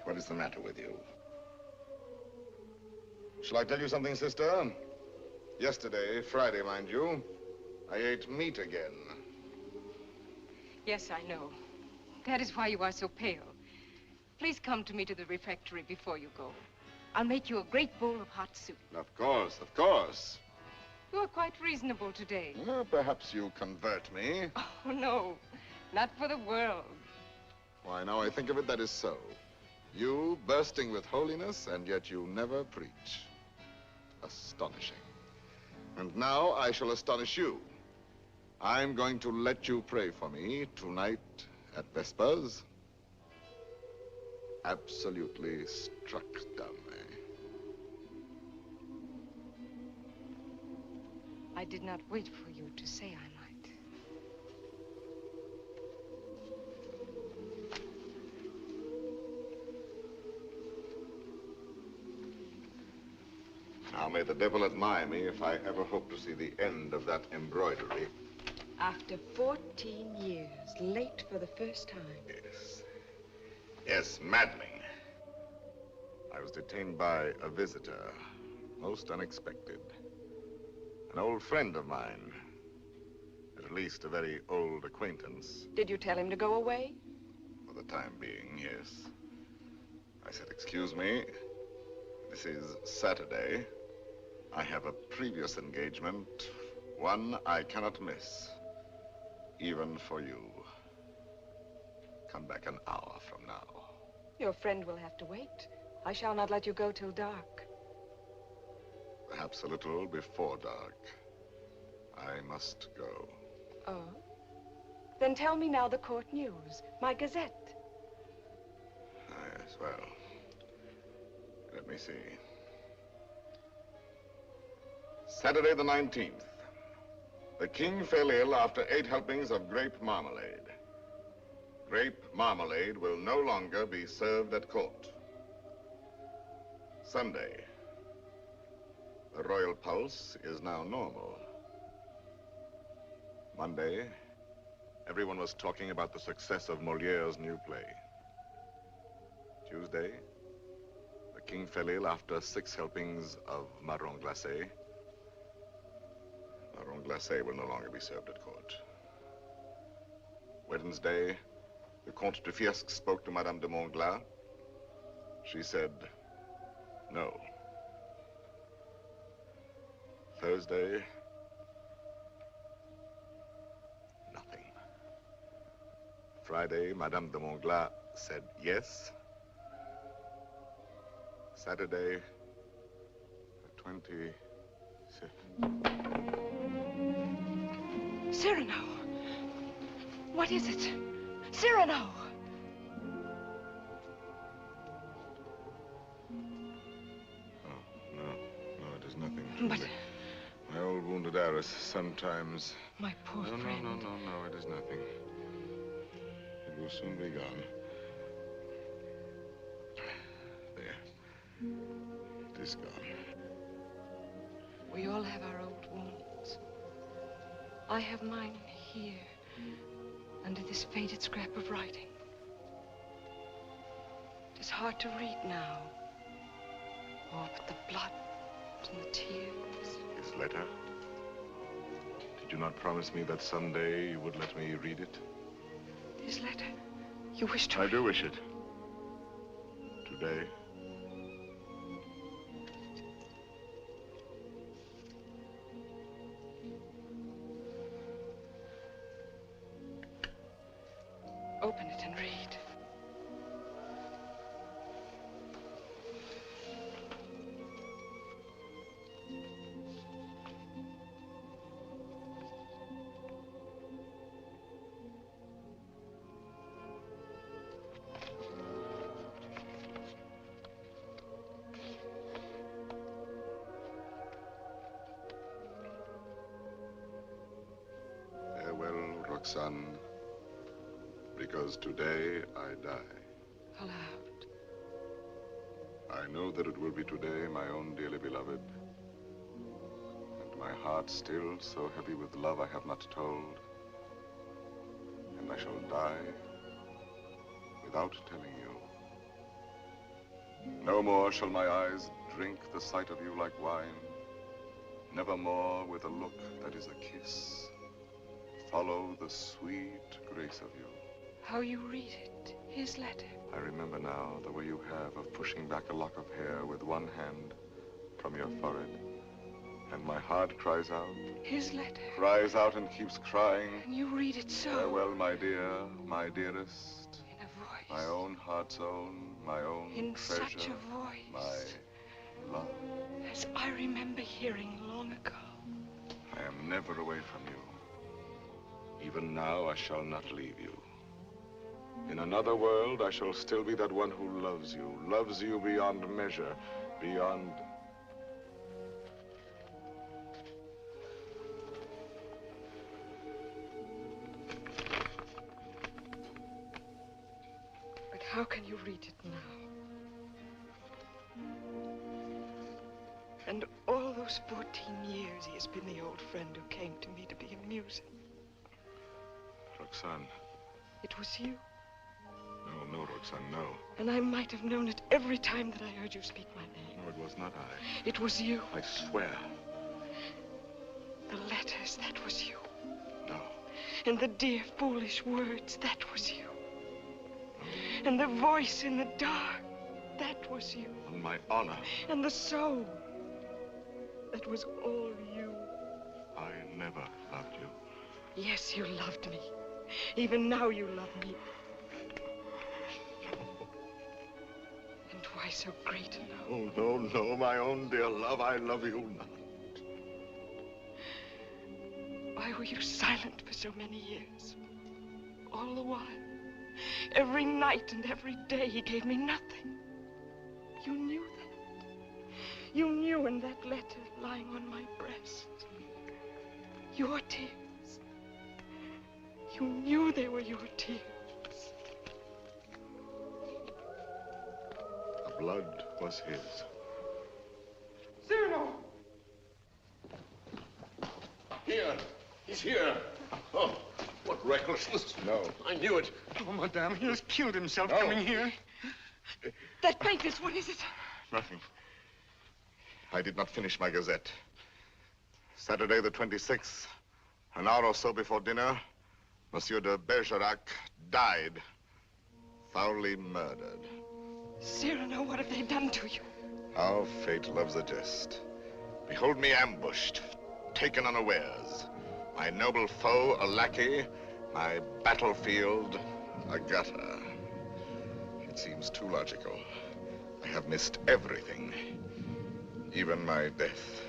What is the matter with you? Shall I tell you something, sister? Yesterday, Friday, mind you, I ate meat again. Yes, I know. That is why you are so pale. Please come to me to the refectory before you go. I'll make you a great bowl of hot soup. Of course, of course. You are quite reasonable today. Well, perhaps you convert me. Oh, no. Not for the world. Why, now I think of it, that is so. You bursting with holiness, and yet you never preach. Astonishing. And now I shall astonish you. I'm going to let you pray for me tonight at Vespers. Absolutely struck dumb, eh? I did not wait for you to say I might. Now may the devil admire me if I ever hope to see the end of that embroidery. After 14 years, late for the first time. Yes. Yes, maddening. I was detained by a visitor, most unexpected. An old friend of mine. At least a very old acquaintance. Did you tell him to go away? For the time being, yes. I said, excuse me, this is Saturday. I have a previous engagement, one I cannot miss, even for you. Come back an hour from now. Your friend will have to wait. I shall not let you go till dark. Perhaps a little before dark. I must go. Oh? Then tell me now the court news, my gazette. Yes, well, let me see. Saturday the 19th. The king fell ill after 8 helpings of grape marmalade. Grape marmalade will no longer be served at court. Sunday. The royal pulse is now normal. Monday, everyone was talking about the success of Moliere's new play. Tuesday, the king fell ill after 6 helpings of marron glacé. Marron glacé will no longer be served at court. Wednesday, the Comte de Fiesque spoke to Madame de Montglat. She said, no. Thursday, nothing. Friday, Madame de Montglat said yes. Saturday, the 26th. Cyrano! What is it? Cyrano! No, it is nothing. But... my old wounded arrows sometimes... My poor friend. No, it is nothing. It will soon be gone. There. It is gone. We all have our old wounds. I have mine here, under this faded scrap of writing. It is hard to read now. Oh, but the blood and the tears. This letter? Did you not promise me that someday you would let me read it? This letter? You wish to... I do wish it. Today. Open it and read. Roxane, because today I die. Aloud. I know that it will be today, my own dearly beloved, and my heart still so heavy with love I have not told, and I shall die without telling you. No more shall my eyes drink the sight of you like wine, never more with a look that is a kiss follow the sweet grace of you. How you read it, his letter. I remember now the way you have of pushing back a lock of hair with one hand from your forehead. And my heart cries out. His letter. Cries out and keeps crying. And you read it so. Farewell, my dear, my dearest. In a voice. My own heart's own, my own in treasure. In such a voice. My love. As I remember hearing long ago. I am never away from you. Even now, I shall not leave you. In another world, I shall still be that one who loves you beyond measure, beyond... But how can you read it now? And all those 14 years, he has been the old friend who came to me to be amusing. Roxane. It was you. No, Roxane, no. And I might have known it every time that I heard you speak my name. No, it was not I. It was you. I swear. The letters, that was you. No. And the dear, foolish words, that was you. No. And the voice in the dark, that was you. On my honor. And the soul, that was all you. I never loved you. Yes, you loved me. Even now you love me. And why so great a love? Oh, no, my own dear love, I love you not. Why were you silent for so many years? All the while, every night and every day, he gave me nothing. You knew that. You knew in that letter lying on my breast. Your tears. You knew they were your tears. The blood was his. Cyrano! Here. He's here. Oh, what recklessness. No. I knew it. Oh, madame, he has killed himself coming here. That papers, what is it? Nothing. I did not finish my gazette. Saturday the 26th, an hour or so before dinner, Monsieur de Bergerac died, foully murdered. Cyrano, what have they done to you? How fate loves a jest. Behold me ambushed, taken unawares. My noble foe, a lackey, my battlefield, a gutter. It seems too logical. I have missed everything, even my death.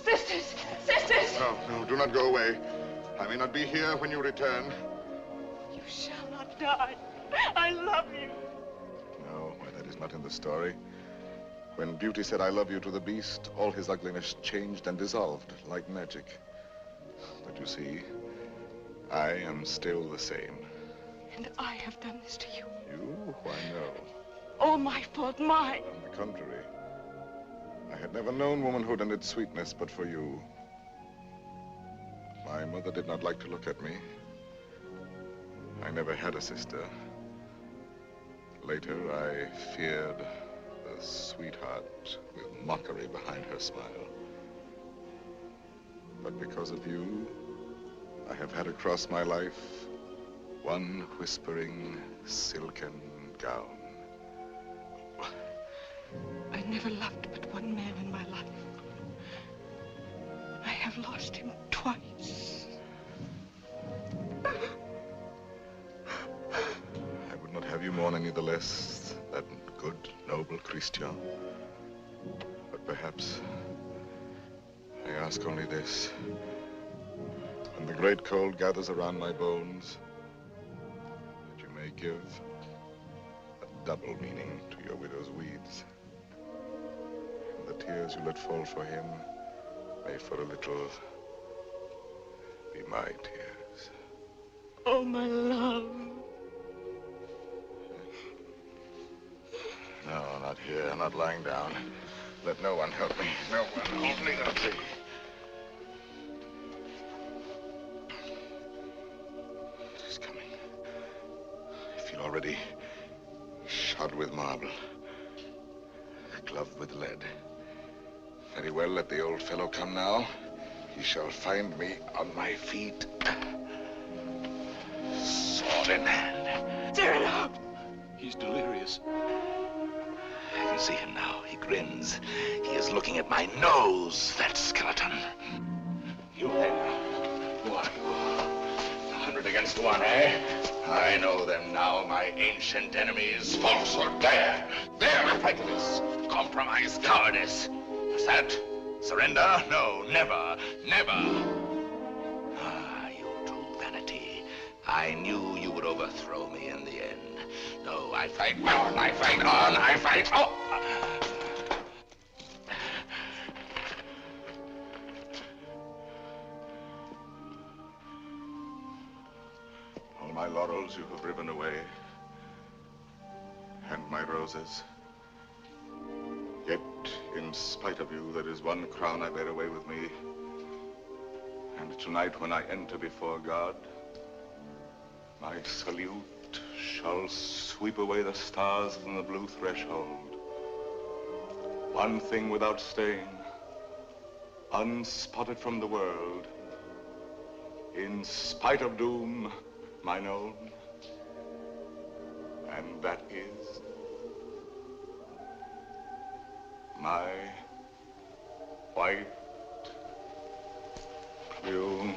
Sisters! Sisters! No, do not go away. I may not be here when you return. You shall not die. I love you. No, why, that is not in the story. When Beauty said I love you to the beast, all his ugliness changed and dissolved like magic. But you see, I am still the same. And I have done this to you. You? Why, no. All my fault, mine. On the contrary. I had never known womanhood and its sweetness but for you. My mother did not like to look at me. I never had a sister. Later, I feared the sweetheart with mockery behind her smile. But because of you, I have had across my life one whispering silken gown. I never loved but one man in my life. I have lost him twice. I would not have you mourn any the less, that good, noble Christian. But perhaps I ask only this. When the great cold gathers around my bones, that you may give a double meaning to your widow's weeds. And the tears you let fall for him may for a little be my tears. Oh, my love. No, not here, not lying down. Let no one help me. No one, only the tree. It is coming. I feel already shod with marble, gloved with lead. Very well, let the old fellow come now. He shall find me on my feet. Sword in hand. Cyrano! He's delirious. I can see him now. He grins. He is looking at my nose, that skeleton. You there? Who are you? 100 against 1, eh? I know them now, my ancient enemies. Falsehood, there! There, prejudice! Compromise, cowardice! What's that? Surrender? No, never, never. Ah, you true vanity. I knew you would overthrow me in the end. No, I fight on, I fight on, I fight on. All my laurels you have riven away, and my roses. Yet, in spite of you, there is one crown I bear away with me. And tonight, when I enter before God, my salute shall sweep away the stars from the blue threshold. One thing without stain, unspotted from the world, in spite of doom, mine own, and that is my white plume.